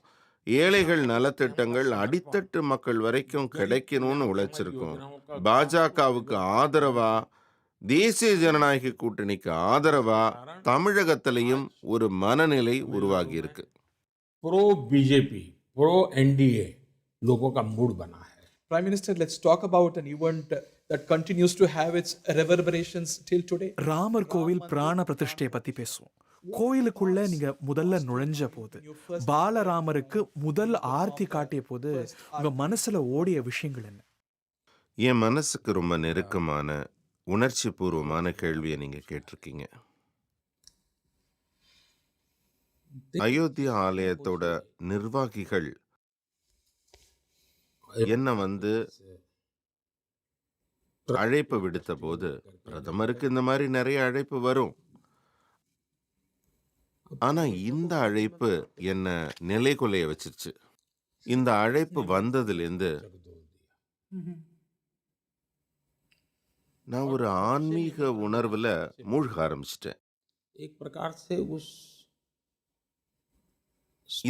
ஏழைகள் நலத்திட்டங்கள் அடித்தட்டு மக்கள் வரைக்கும் கிடைக்கணும்னு உழைச்சிருக்கோம். பாஜகவுக்கு ஆதரவா, தேசிய ஜனநாயக கூட்டணிக்கு ஆதரவா தமிழகத்திலையும் ஒரு மனநிலை உருவாகி இருக்கு. प्रो बीजेपी प्रो एनडीए लोगों का मूड बना है. Prime Minister, let's talk about an event that continues to have its reverberations till today. Ramar கோவில் பிராண பிரதிஷ்டையை பத்தி பேசுவோம். கோயிலுக்குள்ள நீங்க முதல்ல நுழைஞ்ச போது, பாலராமருக்கு முதல் ஆர்த்தி காட்டிய போது உங்க மனசுல ஓடிய விஷயங்கள் என்ன? என் மனசுக்கு ரொம்ப நெருக்கமான உணர்ச்சி பூர்வமான கேள்வியை நீங்க கேட்டிருக்கீங்க. அயோத்தியா ஆலயத்தோட நிர்வாகிகள் என்ன வந்து அழைப்பு விடுத்த போது, பிரதமருக்கு இந்த மாதிரி நிறைய அழைப்பு வரும், ஆனா இந்த அழைப்பு என்ன நிலைகுலைய வச்சிருச்சு. இந்த அழைப்பு வந்ததுலேருந்து நான் ஒரு ஆன்மீக உணர்வுல மூழ்க ஆரம்பிச்சிட்டேன். एक प्रकार से उस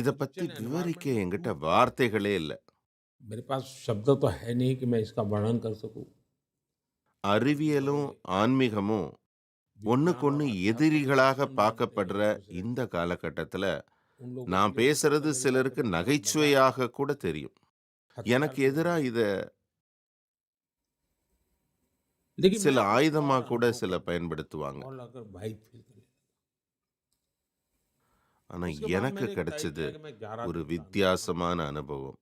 இத பத்தி விவரிக்க என்கிட்ட வார்த்தைகளே இல்லை. मेरे पास शब्द तो है नहीं कि मैं इसका वर्णन कर सकूं. அறிவியலும் ஆன்மீகமும் ஒண்ணுக்கொண்ணு எதிரிகளாக பார்க்கப்படுற இந்த காலகட்டத்துல उन लोगों நான் பேசுறது சிலருக்கு நகைச்சுவையாக கூட தெரியும். எனக்கு எதிரா இத लेकिन சில मैं ஆயுதமா கூட சில பயன்படுத்துவாங்க. और अगर भाई फील करे ஆனா उसके बाद எனக்கு मैंने तय கிடைச்சது किया कि मैं 11 ஒரு दिन வித்தியாசமான அனுபவம்.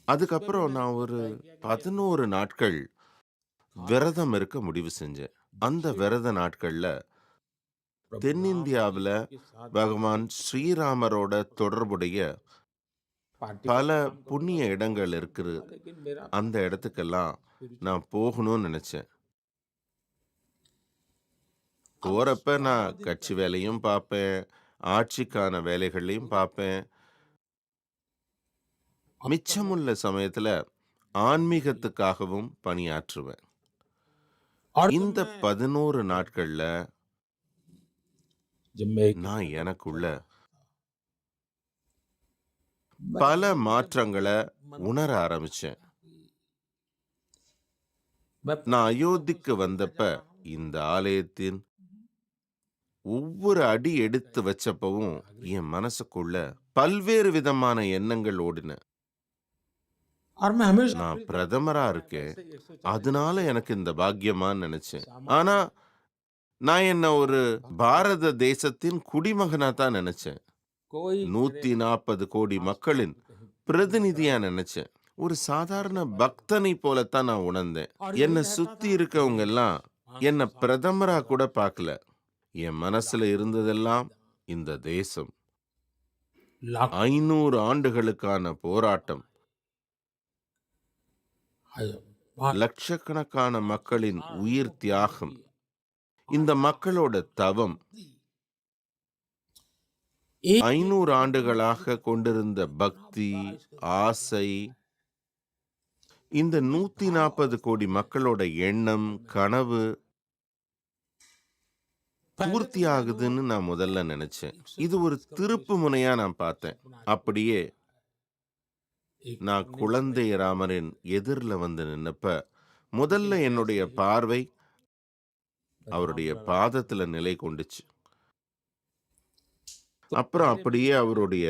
அதுக்கப்புறம் நான் ஒரு 11 நாட்கள் விரதம் இருக்க முடிவு செஞ்சேன். அந்த விரத நாட்கள்ல தென்னிந்தியாவில் के साथ பகவான் ஸ்ரீராமரோட தொடர்புடைய पार्टी பல புண்ணிய இடங்கள் இருக்குது. लेकिन मेरा அந்த இடத்துக்கெல்லாம் நான் போகணும்னு நினைச்சேன். போறப்ப நான் கட்சி வேலையும் பார்ப்பேன், ஆட்சிக்கான வேலைகளையும் பார்ப்பேன். மிச்சமுள்ள சமயத்துல ஆன்மீகத்துக்காகவும் பணியாற்றுவேன். और இந்த 11 நாட்கள்ல जब मैं நான் எனக்குள்ள பல மாற்றங்களை உணர ஆரம்பிச்சேன். நான் அயோத்திக்கு வந்தப்ப இந்த ஆலயத்தின் ஒவ்வொரு அடி எடுத்து வச்சப்பவும் என் மனசுக்குள்ள பல்வேறு விதமான எண்ணங்கள் ஓடின. और मैं हमेशा நான் பிரதமரா இருக்கேன், அதனால எனக்கு இந்த பாக்கியமான்னு நினைச்சேன். ஆனா நான் என்ன ஒரு பாரத தேசத்தின் குடிமகனா தான் நினைச்சேன். कोई 140 கோடி மக்களின் பிரதிநிதியா நினைச்சேன். ஒரு சாதாரண பக்தனை போலத்தான் நான் உணர்ந்தேன். என்னை சுத்தி இருக்கவங்க எல்லாம் என்ன பிரதமரா கூட பார்க்கல. என் மனசுல இருந்ததெல்லாம் இந்த தேசம், लाख 500 ஆண்டுகளுக்கான போராட்டம், லட்சக்கணக்கான மக்களின் உயிர் தியாகம், இந்த மக்களோட தவம் 500 ஆண்டுகளாக கொண்டிருந்த பக்தி, ஆசை, இந்த 140 கோடி மக்களோட எண்ணம், கனவு பூர்த்தி ஆகுதுன்னு நான் முதல்ல நினைச்சேன். இது ஒரு திருப்பு முனையா நான் பார்த்தேன். அப்படியே நான் குழந்தை ராமரின் எதிரில் வந்து நின்னப்ப முதல்ல என்னுடைய பார்வை அவருடைய பாதத்துல நிலை கொண்டுச்சு. அப்புறம் அப்படியே அவருடைய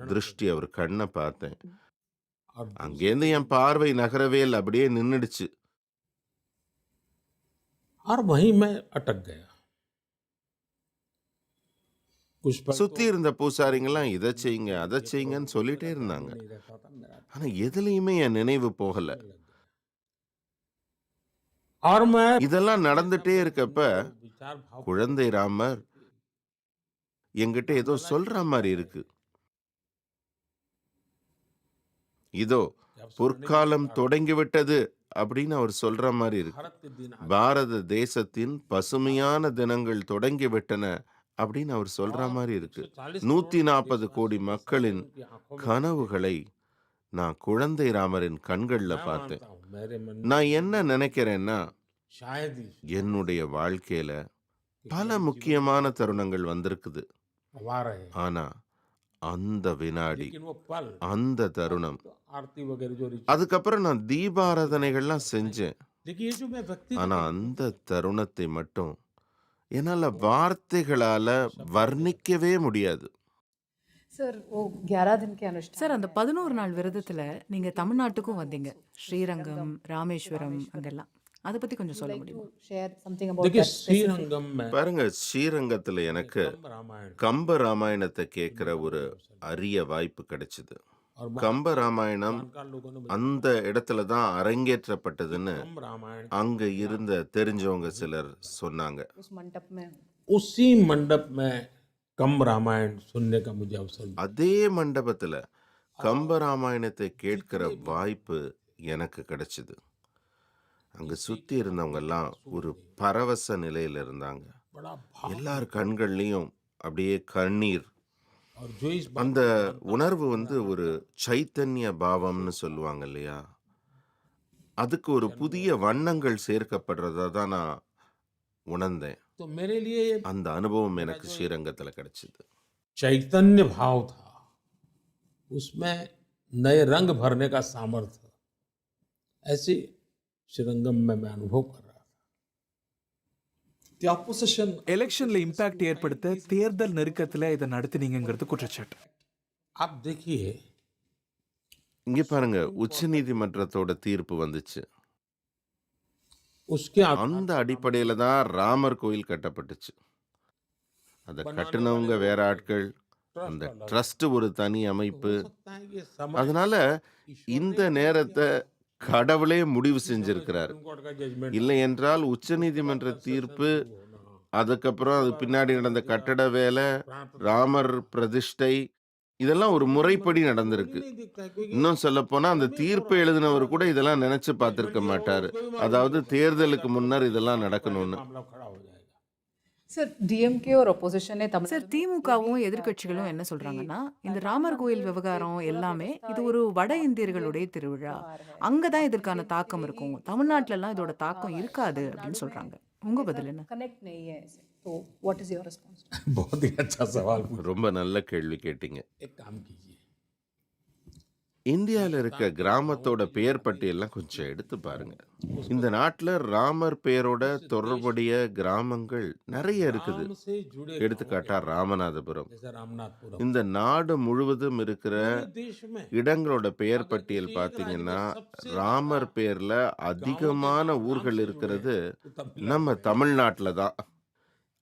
திருஷ்டி, அவர் கண்ணை பார்த்தேன். அங்கேருந்து என் பார்வை நகரவே இல்லை, அப்படியே நின்னுடுச்சு. और वहीं मैं अटक गया. कुछ पल சுத்தி இருந்த பூசாரிங்கெல்லாம் இதை செய்யுங்க அதை செய்யுங்கன்னு சொல்லிட்டே இருந்தாங்க. नहीं रहता था मेरा ஆனா எதுலயுமே என் நினைவு போகல. और मैं இதெல்லாம் நடந்துட்டே இருக்கப்ப विचार भाव குழந்தை ராமர் என்கிட்ட ஏதோ சொல்ற மாதிரி இருக்கு. இதோ பொற்காலம் தொடங்கிவிட்டது அப்படின்னு அவர் சொல்ற மாதிரி இருக்கு. भारत के दिन பாரத தேசத்தின் பசுமையான தினங்கள் தொடங்கிவிட்டன அப்படின்னு அவர் சொல்ற மாதிரி இருக்கு. 140 கோடி மக்களின் கனவுகளை நான் குழந்தை ராமரின் கண்கள்ல பார்த்தேன். मेरे मन நான் என்ன நினைக்கிறேன்னா, शायद ही என்னுடைய வாழ்க்கையில பல முக்கியமான தருணங்கள் வந்திருக்குது. हवा रहे हैं. ஆனா அந்த வினாடி, लेकिन वो पल அந்த தருணம், तो आरती वगैरह जो அதுக்கப்புறம் நான் தீபாராதனைகள்லாம் செஞ்சேன். देखिए ये जो मैं व्यक्ति ஆனா அந்த தருணத்தை மட்டும் என்னால வார்த்தைகளால வர்ணிக்கவே முடியாது. सर वो 11 दिन के अनुष्ठान சார், அந்த 11 நாள் விரதத்துல நீங்க தமிழ்நாட்டுக்கும் வந்தீங்க. ஸ்ரீரங்கம், ராமேஸ்வரம் அங்கெல்லாம். அதை பத்தி கொஞ்சம் சொல்ல முடியுமா? share something about देखिए that specific. श्रीरंगम में பாருங்க, ஸ்ரீரங்கத்துல எனக்கு रामायण கம்ப ராமாயணத்தை கேட்கிற ஒரு அரிய வாய்ப்பு கிடைச்சது. और கம்ப ராமாயணம் जानकार लोगों ने அந்த இடத்துல தான் அரங்கேற்றப்பட்டதுன்னு कम रामायण அங்க இருந்த தெரிஞ்சவங்க சிலர் சொன்னாங்க. उस मंडप में उसी मंडप में कम रामायण सुनने का मुझे अवसर मिला. அதே மண்டபத்துல கம்ப ராமாயணத்தை கேட்கிற வாய்ப்பு எனக்கு கிடைச்சது. அங்க சுத்தி இருந்தவங்க எல்லாம் ஒரு பரவச நிலையில இருந்தாங்க. बड़ा भाव எல்லார் கண்கள்லயும் அப்படியே கண்ணீர். और जो इस बात அந்த உணர்வு ஒரு சைத்தன்ய பாவம்னு சொல்லுவாங்க இல்லையா, அதுக்கு ஒரு புதிய வண்ணங்கள் சேர்க்கப்படுறதா தான் நான் உணர்ந்தேன். तो मेरे लिए ये அந்த அனுபவம் எனக்கு ஸ்ரீரங்கத்துல கிடைச்சது. चैतन्य भाव था, उसमें नए रंग भरने का सामर्थ्य, ऐसे श्रीरंगम में मैं अनुभव कर रहा था. தி ஆப்போசிஷன் எலெக்ஷன்ல இம்பாக்ட் ஏற்படுத்த தேர்தல் நெருக்கத்துல இதை நடத்தினீங்கிறது குற்றச்சாட்டு. आप देखिए இங்க பாருங்க, உச்ச நீதிமன்றத்தோட தீர்ப்பு வந்துச்சு. उसके आधार அந்த அடிப்படையில தான் ராமர் கோயில் கட்டப்பட்டுச்சு. அதை கட்டினவங்க வேற ஆட்கள், அந்த ட்ரஸ்ட் ஒரு தனி அமைப்பு. हो सकता है कि समय அதனால இந்த நேரத்தை கடவுளே முடிவு செஞ்சிருக்கிறார். सुप्रीम कोर्ट का जजमेंट இல்லை என்றால் உச்ச நீதிமன்ற தீர்ப்பு, அதுக்கப்புறம் அது பின்னாடி நடந்த கட்டட வேலை, ராமர் பிரதிஷ்டை, இதெல்லாம் ஒரு முறைப்படி நடந்திருக்கு. नहीं दिखता है क्योंकि இன்னும் சொல்ல போனா அந்த தீர்ப்பை எழுதினவர் கூட இதெல்லாம் நினைச்சு பார்த்திருக்க மாட்டாரு. அதாவது தேர்தலுக்கு முன்னர் இதெல்லாம் நடக்கணும்னு. मामला खड़ा हो जाएगा. सर डीएमके और opposition ने சார், तमिलनाडु திமுகவும் எதிர்க்கட்சிகளும் என்ன சொல்றாங்கன்னா, இந்த ராமர் கோயில் விவகாரம் எல்லாமே இது ஒரு வட இந்தியர்களுடைய திருவிழா. அங்கதான் இதற்கான தாக்கம் இருக்கும். தமிழ்நாட்டுல எல்லாம் இதோட தாக்கம் இருக்காது அப்படின்னு சொல்றாங்க. உங்க பதில் என்ன? कनेक्ट नहीं है ऐसे, तो व्हाट इज योर रिस्पांस? बहुत ही अच्छा सवाल पूछा. ரொம்ப நல்ல கேள்வி கேட்டீங்க. एक काम कीजिए, இந்தியாவில் இருக்க கிராமத்தோட பெயர் பட்டியெல்லாம் கொஞ்சம் எடுத்து பாருங்க. இந்த நாட்டில் ராமர் பெயரோட தொடர்புடைய கிராமங்கள் நிறைய இருக்குது. राम से जुड़े எடுத்துக்காட்டா ராமநாதபுரம். जैसे रामनाथपुरम. இந்த நாடு முழுவதும் இருக்கிற पूरे देश में இடங்களோட பெயர் பட்டியல் பார்த்தீங்கன்னா ராமர் பெயர்ல அதிகமான ஊர்கள் இருக்கிறது நம்ம தமிழ்நாட்டில் தான்.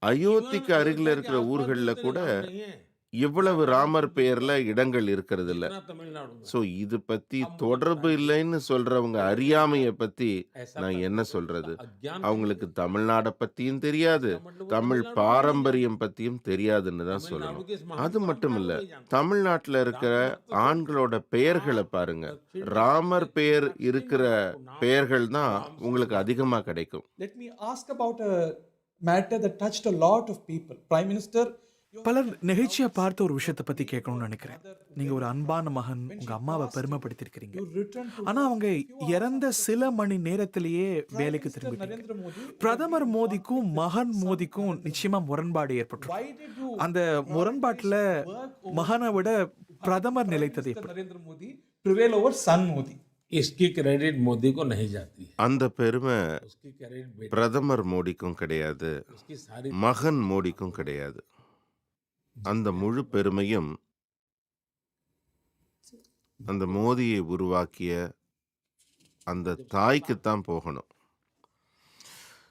அயோத்திக்கு அருகில் இருக்கிற ஊர்கள்ல கூட नहीं है இவ்வளவு ராமர் பெயர்ல இடங்கள் இருக்கிறது இல்ல. इतना तमिलनाडु में. ஸோ இது பத்தி தொடர்பு இல்லைன்னு சொல்றவங்க அறியாமைய பத்தி நான் என்ன சொல்றது? अज्ञान அவங்களுக்கு தமிழ்நாடை பத்தியும் தெரியாது, தமிழ் பாரம்பரியம் பத்தியும் தெரியாதுன்னு தான் சொல்லணும். के इस महान அது மட்டும் இல்ல, नहीं जानते. தமிழ்நாட்டுல இருக்கிற ஆண்களோட பெயர்களை பாருங்க. ராமர் பெயர் இருக்கிற பெயர்கள் தான் உங்களுக்கு அதிகமா கிடைக்கும். Let me ask about matter that touched a lot of people. Prime Minister, பலர் நெகிழ்ச்சியா பார்த்த ஒரு விஷயத்தை பத்தி கேட்கணும்னு நினைக்கிறேன். நீங்க ஒரு அன்பான மகன், உங்க அம்மாவை பெருமைப்படுத்திருக்கிறீங்க. you returned to ஆனா அவங்க இறந்த சில மணி நேரத்திலேயே வேலைக்கு திரும்பிட்டீங்க. Narendra Modi. பிரதமர் மோடிக்கும் மகன் மோடிக்கும் நிச்சயமா முரண்பாடு ஏற்பட்டு Why did you அந்த முரண்பாட்டுல மகனை விட பிரதமர் நிலைத்தது எப்படி? Narendra Modi prevail over son Modi? इसकी क्रेडिट मोदी को नहीं जाती है, அந்த பெருமை उसकी क्रेडिट बेटे பிரதமர் மோடிக்கும் கிடையாது, उसकी सारी மகன் மோடிக்கும் கிடையாது. அந்த முழு பெருமையும் அந்த மோதியை உருவாக்கிய அந்த தாய்க்குத்தான் போகணும்.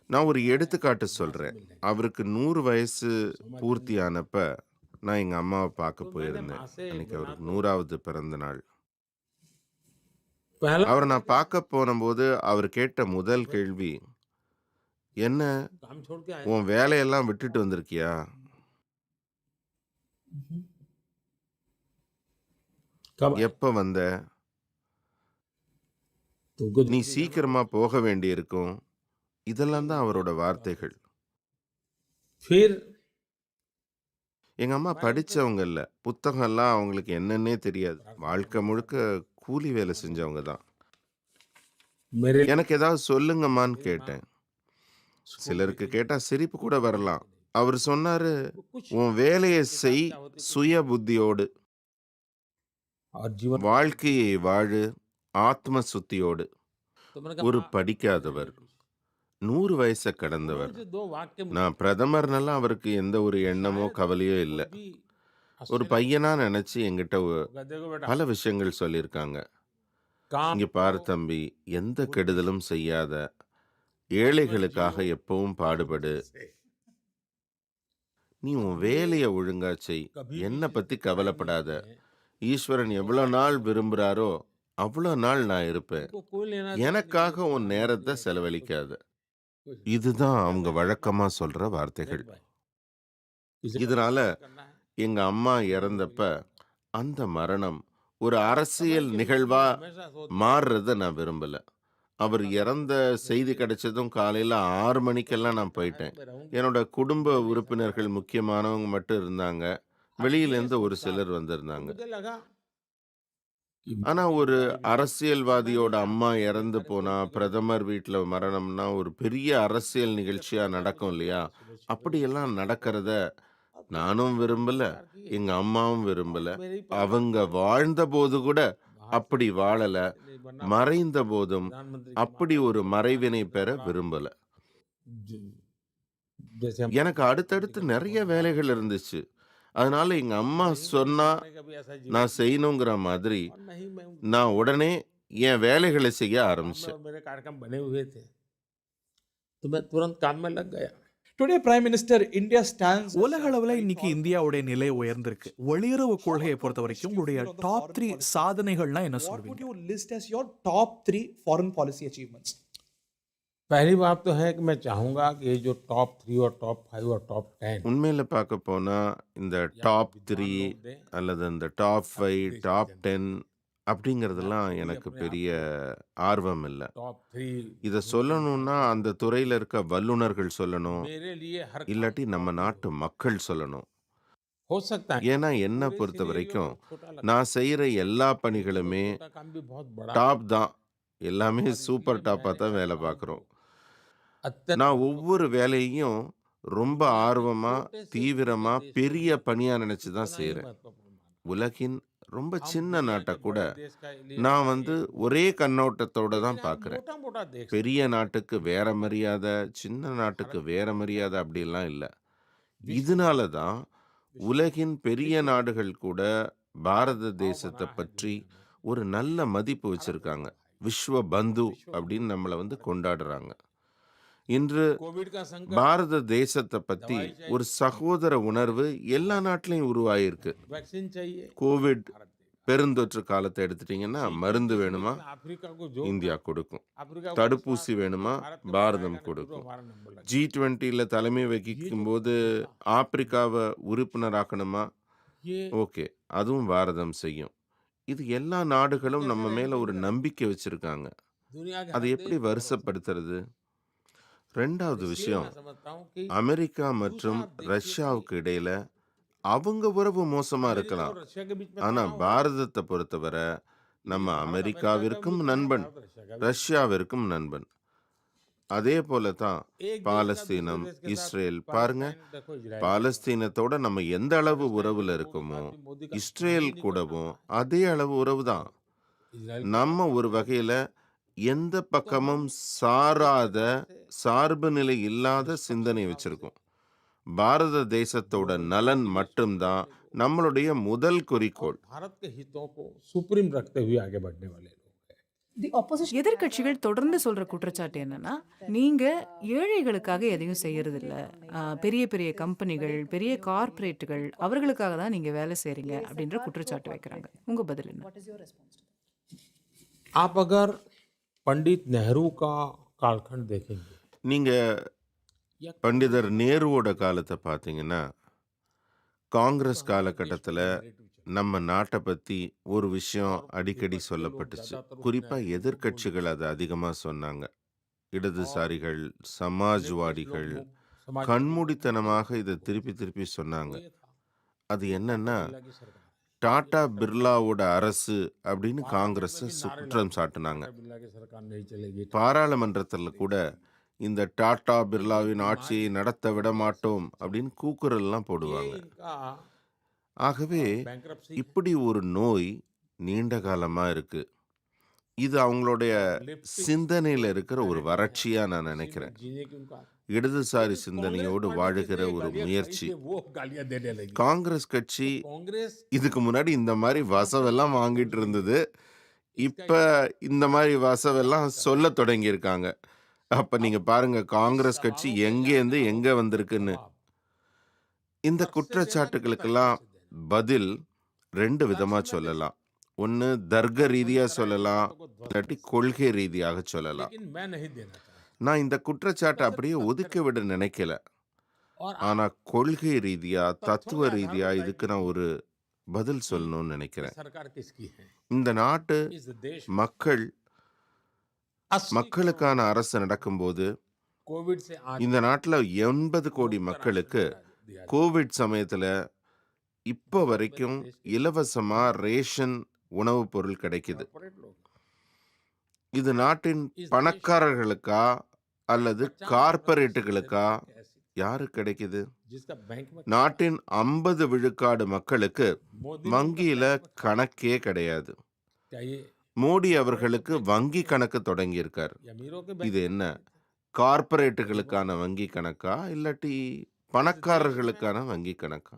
நான் ஒரு எடுத்துக்காட்டு சொல்றேன். அவருக்கு 100 வயசு பூர்த்தியானப்ப நான் எங்க அம்மாவை பார்க்க போயிருந்தேன். அன்னைக்கு அவருக்கு 100வது பிறந்த நாள். पहला அவரை நான் பார்க்க போனபோது அவர் கேட்ட முதல் கேள்வி, என்ன काम छोड़ के आए உன் வேலையெல்லாம் விட்டுட்டு வந்திருக்கியா? कब எப்ப வந்த? तुमको நீ சீக்கிரமா போக வேண்டியிருக்கும். இதெல்லாம் தான் அவரோட வார்த்தைகள். फिर எங்க அம்மா படிச்சவங்க இல்ல. புத்தகம்லாம் அவங்களுக்கு என்னன்னே தெரியாது. வாழ்க்கை முழுக்க கூலி வேலை செஞ்சவங்க தான். मेरे எனக்கு ஏதாவது சொல்லுங்கம்மான்னு கேட்டேன். சிலருக்கு கேட்டா சிரிப்பு கூட வரலாம். அவர் சொன்னாரு, कुछ உன் வேலையை செய் சுய புத்தியோடு, और जीवन வாழ்க்கையை வாழு ஆத்ம சுத்தியோடு. तो मैंने कहा ஒரு படிக்காதவர், 100 வயசை கடந்தவர். मुझे दो वाक्य मुझे நான் பிரதமர்னால அவருக்கு எந்த ஒரு எண்ணமோ கவலையோ இல்லை. भी ஒரு பையனா நினைச்சு என்கிட்ட देखो बेटा பல விஷயங்கள் சொல்லியிருக்காங்க. काम இங்க பாரு தம்பி, எந்த கெடுதலும் செய்யாத, ஏழைகளுக்காக எப்பவும் பாடுபடு, நீ உன் வேலையை ஒழுங்கா செய், என்னை பத்தி கவலைப்படாத. ஈஸ்வரன் எவ்வளவு நாள் விரும்புறாரோ அவ்வளோ நாள் நான் இருப்பேன். को कोई लेना எனக்காக உன் நேரத்தை செலவழிக்காத. இதுதான் அவங்க வழக்கமா சொல்ற வார்த்தைகள். किसी இதனால करना है எங்க அம்மா இறந்தப்ப அந்த மரணம் ஒரு அரசியல் நிகழ்வா हमेशा सोच மாறுறத நான் விரும்பல. அவர் இறந்த செய்தி கிடைச்சதும் காலையில 6 மணிக்கெல்லாம் நான் போயிட்டேன். में रहूंगी என்னோட குடும்ப உறுப்பினர்கள் முக்கியமானவங்க மட்டும் இருந்தாங்க. வெளியிலேருந்து ஒரு சிலர் வந்திருந்தாங்க. मुझे लगा कि ஆனா ஒரு அரசியல்வாதியோட அம்மா இறந்து போனா, பிரதமர் வீட்டுல மரணம்னா ஒரு பெரிய அரசியல் நிகழ்ச்சியா நடக்கும் இல்லையா? அப்படியெல்லாம் நடக்கிறத நானும் விரும்பல, எங்க அம்மாவும் விரும்பல. मेरी அவங்க வாழ்ந்த போது கூட அப்படி வாழல, नहीं बनना மறைந்த போதும் प्रधानमंत्री அப்படி ஒரு மறைவினை பெற விரும்பல. जैसे हम எனக்கு அடுத்தடுத்து நிறைய வேலைகள் இருந்துச்சு. அதனால எங்க அம்மா சொன்னா कभी ऐसा जीवन நான் செய்யணுங்கிற மாதிரி और नहीं मैं நான் உடனே என் வேலைகளை செய்ய काम में ஆரம்பிச்சேன். और मेरे कार्यक्रम बने हुए थे तो मैं तुरंत काम में लग गया Today, Prime Minister, India stands. உலக அளவுல இன்னைக்கு இந்தியாவுடைய நிலை உயர்ந்திருக்கு. வெளியுறவு கொள்கையை பொறுத்த வரைக்கும் உங்களுடைய டாப் 3 சாதனைகள்னா என்ன What would சொல்வீங்க? you list as your top 3 foreign policy achievements? पहली बात तो है कि मैं चाहूंगा कि ये जो टॉप 3 और टॉप 5 और टॉप 10 உண்மையில பார்க்க போனா இந்த டாப் 3 அல்லது இந்த டாப் 5 டாப் 10 அப்படிங்கிறதெல்லாம் எனக்கு பெரிய ஆர்வம் இல்லை. टॉप 3 இதை சொல்லணும்னா அந்த துறையில இருக்க வல்லுனர்கள் சொல்லணும், मेरे लिए हर இல்லாட்டி நம்ம நாட்டு மக்கள் சொல்லணும். हो सकता है ஏன்னா என்னை பொறுத்த வரைக்கும் நான் செய்யற எல்லா பணிகளுமே छोटा काम भी बहुत बड़ा டாப் தான். எல்லாமே சூப்பர் டாப்பா தான் வேலை பார்க்குறோம். अत्यंत நான் ஒவ்வொரு வேலையையும் ரொம்ப ஆர்வமா, தீவிரமா, பெரிய பணியா நினைச்சு தான் செய்யறேன். महत्वपूर्ण माना। உலகின் ரொம்ப சின்ன நாட்டை கூட देश का लिए நான் ஒரே கண்ணோட்டத்தோட தான் பார்க்குறேன். मोटा मोटा देश பெரிய நாட்டுக்கு வேற மரியாதை, சின்ன நாட்டுக்கு வேற மரியாதை அப்படிலாம் இல்லை. இதனால தான் உலகின் பெரிய நாடுகள் கூட பாரத தேசத்தை பற்றி ஒரு நல்ல மதிப்பு வச்சிருக்காங்க. விஸ்வ பந்து அப்படின்னு நம்மளை கொண்டாடுறாங்க. இன்று कोविड का संकट பாரத தேசத்தை பத்தி ஒரு சகோதர உணர்வு எல்லா நாட்டிலையும் உருவாயிருக்கு. वैक्सीन चाहिए கோவிட் பெருந்தொற்று காலத்தை எடுத்துட்டீங்கன்னா, மருந்து வேணுமா अफ्रीका को जो இந்தியா கொடுக்கும், अफ्रीका को தடுப்பூசி வேணுமா भारत का பாரதம் बनाएगा, கொடுக்கும். हमारा नंबर लगा G20ல தலைமை வகிக்கும் போது ஆப்பிரிக்காவை உறுப்பினராக்கணுமா, ये ஓகே, அதுவும் பாரதம் செய்யும். இது எல்லா நாடுகளும் நம்ம மேல ஒரு நம்பிக்கை வச்சிருக்காங்க. दुनिया के அதை हर எப்படி देश पर भरोसा வருஷப்படுத்துறது? ரெண்டாவது விஷயம், मैं समझता हूं कि அமெரிக்கா மற்றும் ரஷ்யாவுக்கு இடையில அவங்க உறவு மோசமா अमेरिका இருக்கலாம். और रशिया के बीच में ஆனா तनाव है। பாரதத்தை பொறுத்தவரை நம்ம भारत अमेरिका का அமெரிக்காவிற்கும் मित्र है, நண்பன், भारत रशिया का भी। ரஷ்யாவிற்கும் நண்பன். அதே போல தான் एक देश का பாலஸ்தீனம், दूसरे देश के साथ இஸ்ரேல். பாருங்க, पाकिस्तान देखो इजराइल பாலஸ்தீனத்தோட நம்ம எந்த அளவு உறவுல இருக்கோமோ இஸ்ரேல் கூடவும் அதே அளவு உறவு தான். इजराइल நம்ம ஒரு வகையில எந்த பக்கமும் சாராத, சார்பு நிலை இல்லாத சிந்தனை வச்சிருக்கோம். பாரத தேசத்தோட நலன் மட்டும்தான் நம்மளுடைய முதல் குறிக்கோள். भारत के हितों को सुप्रीम रखते हुए आगे बढ़ने वाले लोग हैं। The opposition எதிர்க்கட்சிகள் தொடர்ந்து சொல்ற குற்றச்சாட்டு என்னன்னா, நீங்க ஏழைகளுக்காக எதையும் செய்யறது இல்ல. பெரிய பெரிய கம்பெனிகள், பெரிய கார்ப்பரேட்டுகள் அவர்களுக்காக தான் நீங்க வேலை செய்றீங்க அப்படின்ற குற்றச்சாட்டு வைக்கிறாங்க. உங்க பதில் என்ன? what is your response to that? आप अगर पंडित नेहरू का कालखंड देखेंगे, நீங்க பண்டிதர் நேருவோட காலத்தை பார்த்தீங்கன்னா, காங்கிரஸ் காலகட்டத்தில் நம்ம நாட்டை பற்றி ஒரு விஷயம் அடிக்கடி சொல்லப்பட்டுச்சு. குறிப்பாக எதிர்க்கட்சிகள் அதை அதிகமாக சொன்னாங்க. இடதுசாரிகள், சமாஜ்வாடிகள் கண்மூடித்தனமாக இதை திருப்பி திருப்பி சொன்னாங்க. அது என்னன்னா, டாடா பிர்லாவோட அரசு அப்படின்னு காங்கிரஸ் குற்றம் சாட்டினாங்க. बिरला की सरकार नहीं चलेगी। பாராளுமன்றத்தில் கூட இந்த டாடா பிர்லாவின் ஆட்சியை நடத்த விட மாட்டோம் அப்படின்னு கூக்குரல்லாம் போடுவாங்க. इनका ஆகவே bankruptcy இப்படி ஒரு நோய் நீண்ட காலமா இருக்கு. இது அவங்களுடைய சிந்தனையில இருக்கிற ஒரு வறட்சியா நான் நினைக்கிறேன். जीने की उनका இடதுசாரி சிந்தனையோடு வாழுகிற ஒரு முயற்சி. वो गालियां देने लगी। காங்கிரஸ் கட்சி कांग्रेस இதுக்கு முன்னாடி இந்த மாதிரி வசவெல்லாம் வாங்கிட்டு இருந்தது. இப்ப இந்த மாதிரி வசவெல்லாம் சொல்ல தொடங்கி இருக்காங்க. அப்ப நீங்க பாருங்க காங்கிரஸ் கட்சி எங்கேருந்து எங்க வந்திருக்குன்னு. இந்த குற்றச்சாட்டுகளுக்கெல்லாம் பதில் ரெண்டு விதமா சொல்லலாம். ஒன்னு தர்க்க ரீதியா சொல்லலாம், இல்லாட்டி கொள்கை ரீதியாக சொல்லலாம். लेकिन मैं नहीं देना चाहता। நான் இந்த குற்றச்சாட்டை அப்படியே ஒதுக்க விட நினைக்கல. और ஆனா கொள்கை ரீதியா, தத்துவ ரீதியா இதுக்கு நான் ஒரு பதில் சொல்லணும்னு நினைக்கிறேன். सरकार किसकी है? இந்த நாட்டு इस देश மக்கள் 80 மக்களுக்கான அரசு நடக்கும்போது कोविड से आज இந்த நாட்டில் 80 கோடி மக்களுக்கு दिया கோவிட் சமயத்தில் இப்போ வரைக்கும் இலவசமா ரேஷன் உணவுப் பொருள் கிடைக்குது. कॉर्पोरेट लोग இது நாட்டின் பணக்காரர்களுக்கா அல்லது கார்ப்பரேட்டுகளுக்கா ऐसी யாருக்கு கிடைக்குது? जिसका बैंक में நாட்டின் 50 விழுக்காடு மக்களுக்கு मोदी வங்கியில கணக்கே கிடையாது. चाहिए மோடி அவர்களுக்கு வங்கி கணக்கு தொடங்கியிருக்கார். या अमीरों के बैंक இது என்ன, கார்ப்பரேட்டுகளுக்கான வங்கி கணக்கா இல்லாட்டி பணக்காரர்களுக்கான வங்கி கணக்கா?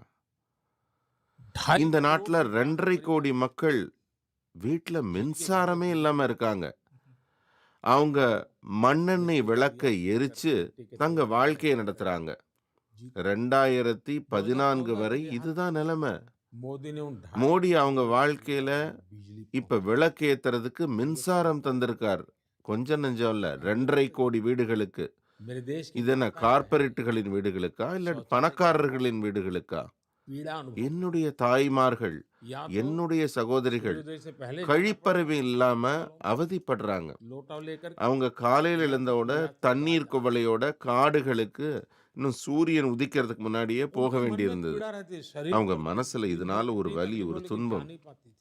இந்த நாட்டில் 2.5 கோடி மக்கள் வீட்டில் மின்சாரமே இல்லாம இருக்காங்க. அவங்க மண்ணெண்ணெய் விளக்கை எரிச்சு தங்க வாழ்க்கையை நடத்துறாங்க. 2014 வரை இதுதான் நிலைமை. मोदी ने उन மோடி அவங்க வாழ்க்கையில बिजली இப்ப விளக்கேத்துறதுக்கு மின்சாரம் தந்திருக்கார். கொஞ்சம் நெஞ்சம் இல்ல, 2.5 கோடி வீடுகளுக்கு. मेरे देश की இது என்ன கார்ப்பரேட்டுகளின் வீடுகளுக்கா இல்லாட்டி பணக்காரர்களின் வீடுகளுக்கா? पीड़ा अनुभव என்னுடைய தாய்மார்கள், या என்னுடைய சகோதரிகள் सूर्योदय से पहले கழிப்பறவை இல்லாம அவதிப்படுறாங்க. लोटा लेकर அவங்க காலையில் எழுந்தோட தண்ணீர் குவளையோட காடுகளுக்கு இன்னும் சூரியன் உதிக்கிறதுக்கு முன்னாடியே போக வேண்டியிருந்தது. पीड़ा रहती है, शरीर அவங்க மனசுல இதனால ஒரு வலி, ஒரு துன்பம். नहीं पाती थी।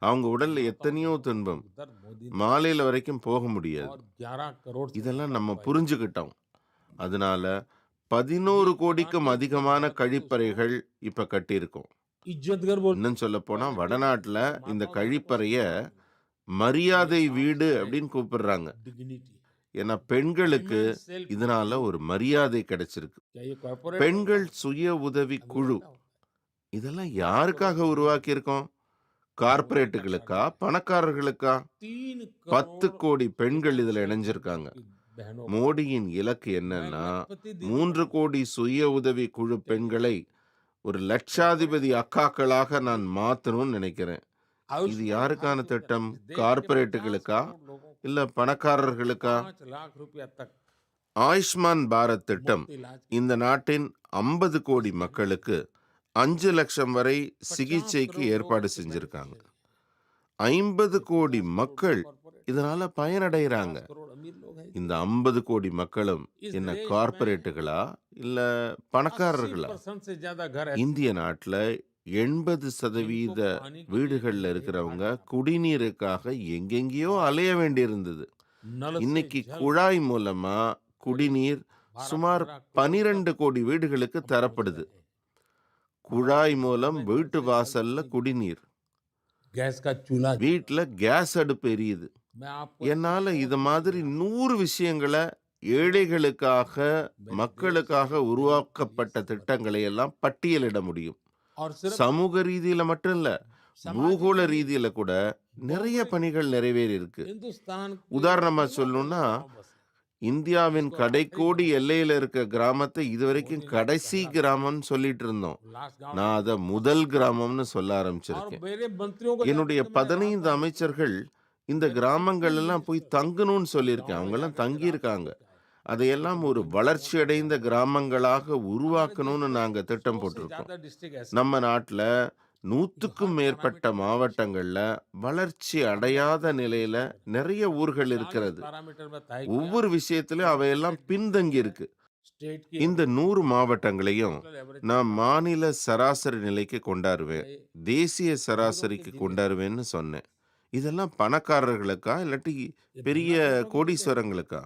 அவங்க உடல்ல எத்தனையோ துன்பம். उधर मोदी மாலையில வரைக்கும் போக முடியாது. और 11 करोड़ से இதெல்லாம் நம்ம புரிஞ்சுக்கிட்டோம். அதனால 11 கோடிக்கும் அதிகமான கழிப்பறைகள் இப்ப கட்டியிருக்கோம். इज्जतगर बोल இன்னும் சொல்ல போனா வடநாட்டுல இந்த கழிப்பறைய மரியாதை வீடு அப்படின்னு கூப்பிடுறாங்க. डिग्निटी ஏன்னா பெண்களுக்கு இதனால ஒரு மரியாதை கிடைச்சிருக்கு. क्या ये कॉर्पोरेट பெண்கள் சுய உதவி குழு இதெல்லாம் யாருக்காக உருவாக்கி இருக்கோம்? கார்ப்பரேட்டுகளுக்கா பணக்காரர்களுக்கா? 10 கோடி பெண்கள் இதுல இணைஞ்சிருக்காங்க. बहनों மோடியின் இலக்கு என்னன்னா 3 கோடி சுய உதவி குழு பெண்களை ஒரு லட்சாதிபதி அக்காக்களாக நான் மாத்தணும்னு நினைக்கிறேன். இது யாருக்கான திட்டம்? கார்ப்பரேட்டுகளுக்கா இல்ல பணக்காரர்களுக்கா? 5 लाख रुपया तक ஆயுஷ்மான் பாரத் திட்டம் इलाज இந்த நாட்டின் 50 கோடி மக்களுக்கு 5 லட்சம் வரை சிகிச்சைக்கு ஏற்பாடு செஞ்சிருக்காங்க. 50 கோடி மக்கள் இதனால பயனடைகிறாங்க. करोड़ अमीर लोग हैं, இந்த 50 கோடி மக்களும் என்ன கார்ப்பரேட்டுகளா இல்ல பணக்காரர்களா? 80% से ज्यादा घर ऐसे இந்திய நாட்டுல 80% வீடுகள்ல இருக்கிறவங்க குடிநீருக்காக எங்கெங்கேயோ அலைய வேண்டியிருந்தது. नल से இன்னைக்கு जल குழாய் மூலமா குடிநீர் சுமார் 12 கோடி வீடுகளுக்கு தரப்படுது. குழாய் மூலம் வீட்டு வாசல்ல குடிநீர், गैस का चूल्हा। வீட்ல கேஸ் அடுப்பு எரியுது. मैं आपको என்னால இது மாதிரி 100 விஷயங்களை ஏழைகளுக்காக மக்களுக்காக உருவாக்கப்பட்ட திட்டங்களை எல்லாம் பட்டியலிட முடியும். और सिर्फ சமூக ரீதியில மட்டும் இல்ல, பூகோள ரீதியில கூட நிறைய பணிகள் நிறைவேறி இருக்கு. हिंदुस्तान के உதாரணமா சொல்லணும்னா, गाँव बसे। இந்தியாவின் கடைக்கோடி எல்லையில இருக்க கிராமத்தை இதுவரைக்கும் கடைசி கிராமம்னு சொல்லிட்டு இருந்தோம். लास्ट गाँव நான் அதை முதல் கிராமம்னு சொல்ல और ஆரம்பிச்சிருக்கேன். मेरे मंत्रियों को என்னுடைய 15 அமைச்சர்கள் இந்த கிராமங்கள் எல்லாம் போய் தங்கணும்னு சொல்லியிருக்கேன். அவங்க எல்லாம் தங்கி இருக்காங்க. அதையெல்லாம் ஒரு வளர்ச்சி அடைந்த கிராமங்களாக உருவாக்கணும்னு நாங்க திட்டம் போட்டிருக்கோம். ज्यादा डिस्ट्रिक्ट ऐसे நம்ம நாட்டுல 100க்கும் மேற்பட்ட மாவட்டங்கள்ல வளர்ச்சி அடையாத நிலையில நிறைய ஊர்கள் இருக்கிறது. पैरामीटर में तय ஒவ்வொரு விஷயத்திலும் அவையெல்லாம் பின்தங்கி இருக்கு. स्टेट की இந்த 100 மாவட்டங்களையும் நான் மாநில சராசரி நிலைக்கு கொண்டாருவேன், தேசிய சராசரிக்கு கொண்டாருவேன்னு சொன்னேன். இதெல்லாம் பணக்காரர்களுக்கா இல்லாட்டி பெரிய கோடீஸ்வரங்களுக்கா?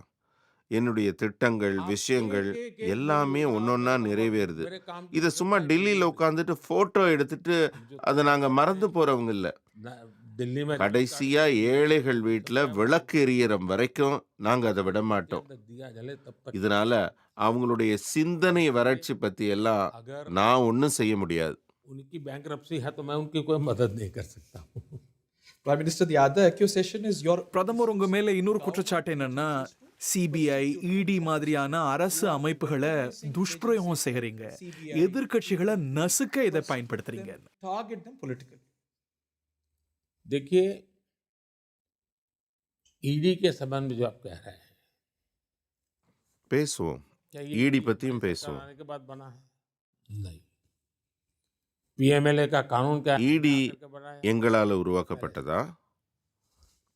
என்னுடைய திட்டங்கள், விஷயங்கள் எல்லாமே ஒன்னொன்னா நிறைவேறுது. मेरे काम இதை சும்மா டெல்லியில உட்காந்துட்டு போட்டோ எடுத்துட்டு அதை நாங்க மறந்து போறவங்க இல்ல. दिल्ली में கடைசியா ஏழைகள் வீட்டுல விளக்கு எரியற வரைக்கும் நாங்க அதை விட மாட்டோம். तक दिया जले तब तक இதனால அவங்களுடைய சிந்தனை வறட்சி பத்தி எல்லாம் अगर நான் ஒன்றும் செய்ய முடியாது. उनकी बैंकरप्सी है तो मैं उनकी कोई मदद नहीं कर सकता हूँ। Prime Minister, the other accusation is your பிரதமர் உங்க மேல இன்னொரு குற்றச்சாட்டு என்னன்னா, சிபிஐ, இடி மாதிரியான அரசு அமைப்புகளை துஷ்பிரயோகம் செய்யறீங்க, எதிர்க்கட்சிகளை நசுக்க இதை பயன்படுத்துறீங்க. target them politically. देखिए, ईडी के संबंध में जो आप कह रहे हैं, பேசுவோம், क्या ईडी ED பத்தியும் सरकार பேசுவோம். आने के बाद बना है? नहीं। पीएमएलए का कानून क्या है? ईडी करके बना है? எங்களால உருவாக்கப்பட்டதா?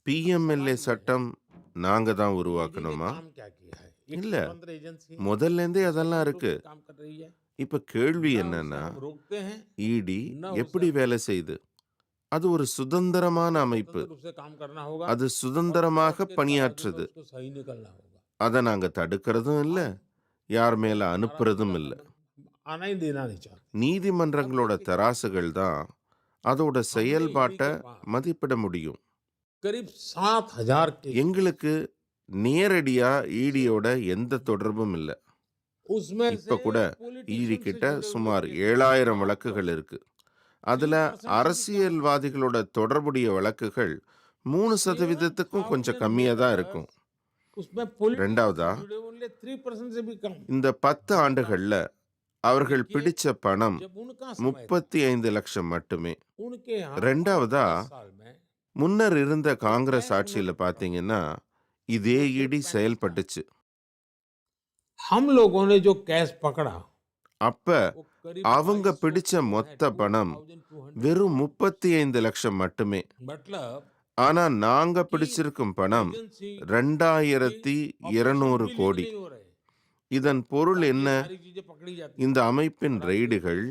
பிஎம்எல்ஏ சட்டம் நாங்க தான் ईडी ने உருவாக்கணுமா? काम क्या किया है? एक இல்ல, स्वतंत्र एजेंसी है, முதல்ல இருந்தே அதெல்லாம் रूप இருக்கு. से काम कर रही है। இப்ப கேள்வி ना उसे என்னன்னா, हम रोकते हैं, ईडी ना எப்படி उसे வேலை செய்யுது? அது ஒரு சுதந்திரமான அமைப்பு. स्वतंत्र रूप से काम करना होगा அது और சுதந்திரமாக कोर्ट के तराजू में பணியாற்றுது. उसको सही निकलना होगा। அதை நாங்க தடுக்கிறதும் இல்ல, யார் மேல हमारा அனுப்புறதும் मतलब இல்ல. हम आना ही देना नहीं चाहते। நீதிமன்றங்களோட தராசுகள் தான் அதோட செயல்பாட்டை மதிப்பிட முடியும். करीब 7,000 केस எங்களுக்கு நேரடியா ஈடியோட எந்த தொடர்பும் இல்ல. उसमें இப்ப से கூட politician ஈடி से கிட்ட जुड़े हुए சுமார் केस 7000 வழக்குகள் இருக்கு. அதுல அரசியல்வாதிகளோட தொடர்புடைய வழக்குகள் 3%க்கும் கொஞ்சம் கம்மியா தான் இருக்கும். उसमें politician ரெண்டாவதா, से जुड़े only 3% से भी कम। இந்த 10 ஆண்டுகள்ல அவர்கள் பிடிச்ச பணம் जब उनका समय था, 35 லட்சம் மட்டுமே. उनके यहाँ ரெண்டாவதா, 10 साल में முன்னர் இருந்த காங்கிரஸ் ஆட்சியில பாத்தீங்கன்னா இதே ஈடி செயல்பட்டுச்சு. हम लोगों ने जो कैश पकड़ा அப்ப वो करीब அவங்க 2200 பிடிச்ச करोड़ है, மொத்த பணம் 2200। வெறும் 35 லட்சம் மட்டுமே. मतलब ஆனா நாங்க பிடிச்சிருக்கும் பணம் एजेंसी 2200 கோடி. नहीं हो रहे। இதன் பொருள் என்ன? सारी चीजें पकड़ी जाती இந்த அமைப்பின் ரெய்டுகள்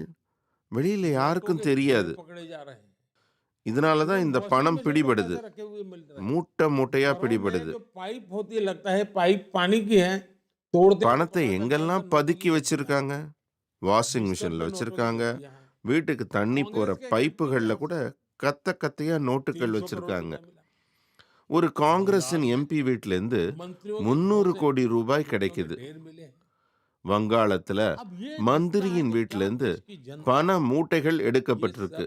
வெளியில யாருக்கும் தெரியாது. पकड़े जा रहे हैं। இதனாலதான் இந்த பணம் பிடிபடுது, पैसे रखे हुए मिल रहे हैं। மூட்டை மூட்டையா घरों में பிடிபடுது. जो पाइप होती है, लगता है पाइप पानी की है, तोड़ते பணத்தை எங்கெல்லாம் பதுக்கி வச்சிருக்காங்க? வாஷிங் மிஷின்ல வச்சிருக்காங்க, வீட்டுக்கு தண்ணி போற பைப்புகள்ல கூட கத்த கத்தையா நோட்டுகள் வச்சிருக்காங்க. ஒரு காங்கிரஸின் எம்பி வீட்ல இருந்து 300 கோடி ரூபாய் கிடைக்குது. வங்காளத்துல மந்திரியின் வீட்ல இருந்து பண மூட்டைகள் எடுக்கப்பட்டிருக்கு.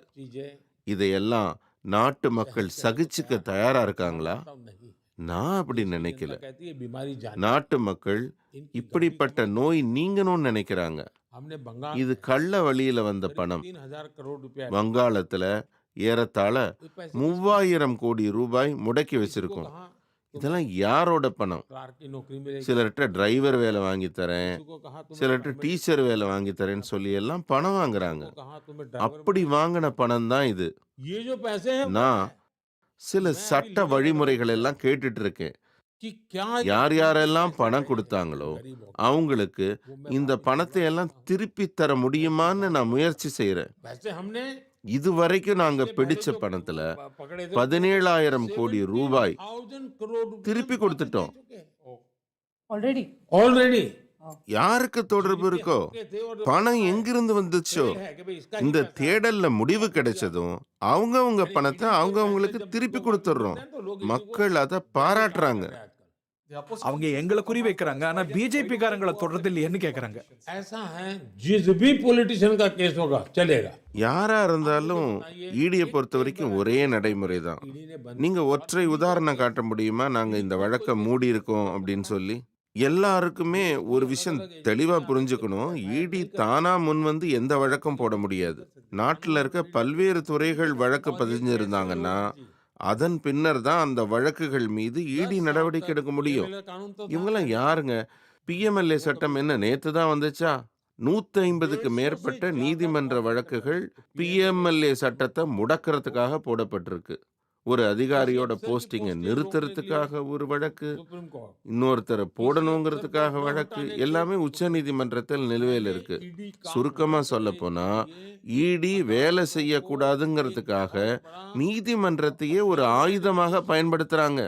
இதையெல்லாம் நாட்டு மக்கள் சகிச்சுக்க தயாரா இருக்காங்களா? நான் அப்படி நினைக்கல. நாட்டு மக்கள் இப்படிப்பட்ட நோய் நீங்கணும்னு நினைக்கிறாங்க. இது கள்ள வழியில வந்த பணம். வங்காளத்துல ஏறத்தாழ 3000 கோடி ரூபாய் முடக்கி வச்சிருக்கோம். இதெல்லாம் யாரோட பணம்? சிலர்கிட்ட டிரைவர் வேலை வாங்கி தரேன், சிலர்கிட்ட டீச்சர் வேலை வாங்கி தரேன்னு சொல்லி எல்லாம் பணம் வாங்குறாங்க. அப்படி வாங்கின பணம் தான் இது. நான் சில சட்ட வழிமுறைகள் எல்லாம் கேட்டுட்டு இருக்கேன். कि क्या யார் யாரெல்லாம் பணம் கொடுத்தாங்களோ அவங்களுக்கு இந்த பணத்தை எல்லாம் திருப்பி தர முடியுமான்னு நான் முயற்சி செய்யறேன். वैसे हमने இதுவரைக்கும் நாங்க பிடிச்ச பணத்துல पकड़े 17,000 கோடி ரூபாய் 1000 करोड़ रुपए திருப்பி கொடுத்துட்டோம். Already. ऑलरेडी யாருக்கு தொடர்பு இருக்கோ, பணம் எங்கிருந்து வந்துச்சோ, இந்த தேடல்ல முடிவு கிடைச்சதும் அவங்க பணத்தை அவங்களுக்கு திருப்பி கொடுத்துடுறோம். மக்கள் அதை பாராட்டுறாங்க. அவங்க எங்களை குறி வைக்கிறாங்க, ஆனா பிஜேபி காரங்களை தொடர்றது இல்லையேன்னு கேக்குறாங்க. ऐसा है जिस भी पॉलिटिशियन का केस होगा चलेगा. யாரா இருந்தாலும் ஈடியை பொறுத்த வரைக்கும் ஒரே நடைமுறை தான். நீங்க ஒற்றை உதாரணம் காட்ட முடியுமா நாங்க இந்த வழக்கை மூடி இருக்கோம் அப்படின்னு சொல்லி? எல்லாருக்குமே ஒரு விஷயம் தெளிவா புரிஞ்சுக்கணும். ஈடி தானா முன் வந்து எந்த வழக்கம் போட முடியாது. நாட்டில் இருக்க பல்வேறு துறைகள் வழக்கு பதிஞ்சிருந்தாங்கன்னா அதன் பின்னர் தான் அந்த வழக்குகள் மீது ஈடி நடவடிக்கை எடுக்க முடியும். இவங்கெல்லாம் யாருங்க? பிஎம்எல்ஏ சட்டம் என்ன நேத்து தான் வந்துச்சா? 150க்கு மேற்பட்ட நீதிமன்ற வழக்குகள் பிஎம்எல்ஏ சட்டத்தை முடக்கிறதுக்காக போடப்பட்டிருக்கு. ஒரு அதிகாரியோட போஸ்டிங்கை நிறுத்துறதுக்காக ஒரு வழக்கு, இன்னொருத்தரை போடணுங்கிறதுக்காக வழக்கு, எல்லாமே உச்ச நீதிமன்றத்தில் நிலுவையில் இருக்கு. சுருக்கமா சொல்ல போனா ஈடி வேலை செய்யக்கூடாதுங்கிறதுக்காக நீதிமன்றத்தையே ஒரு ஆயுதமாக பயன்படுத்துறாங்க.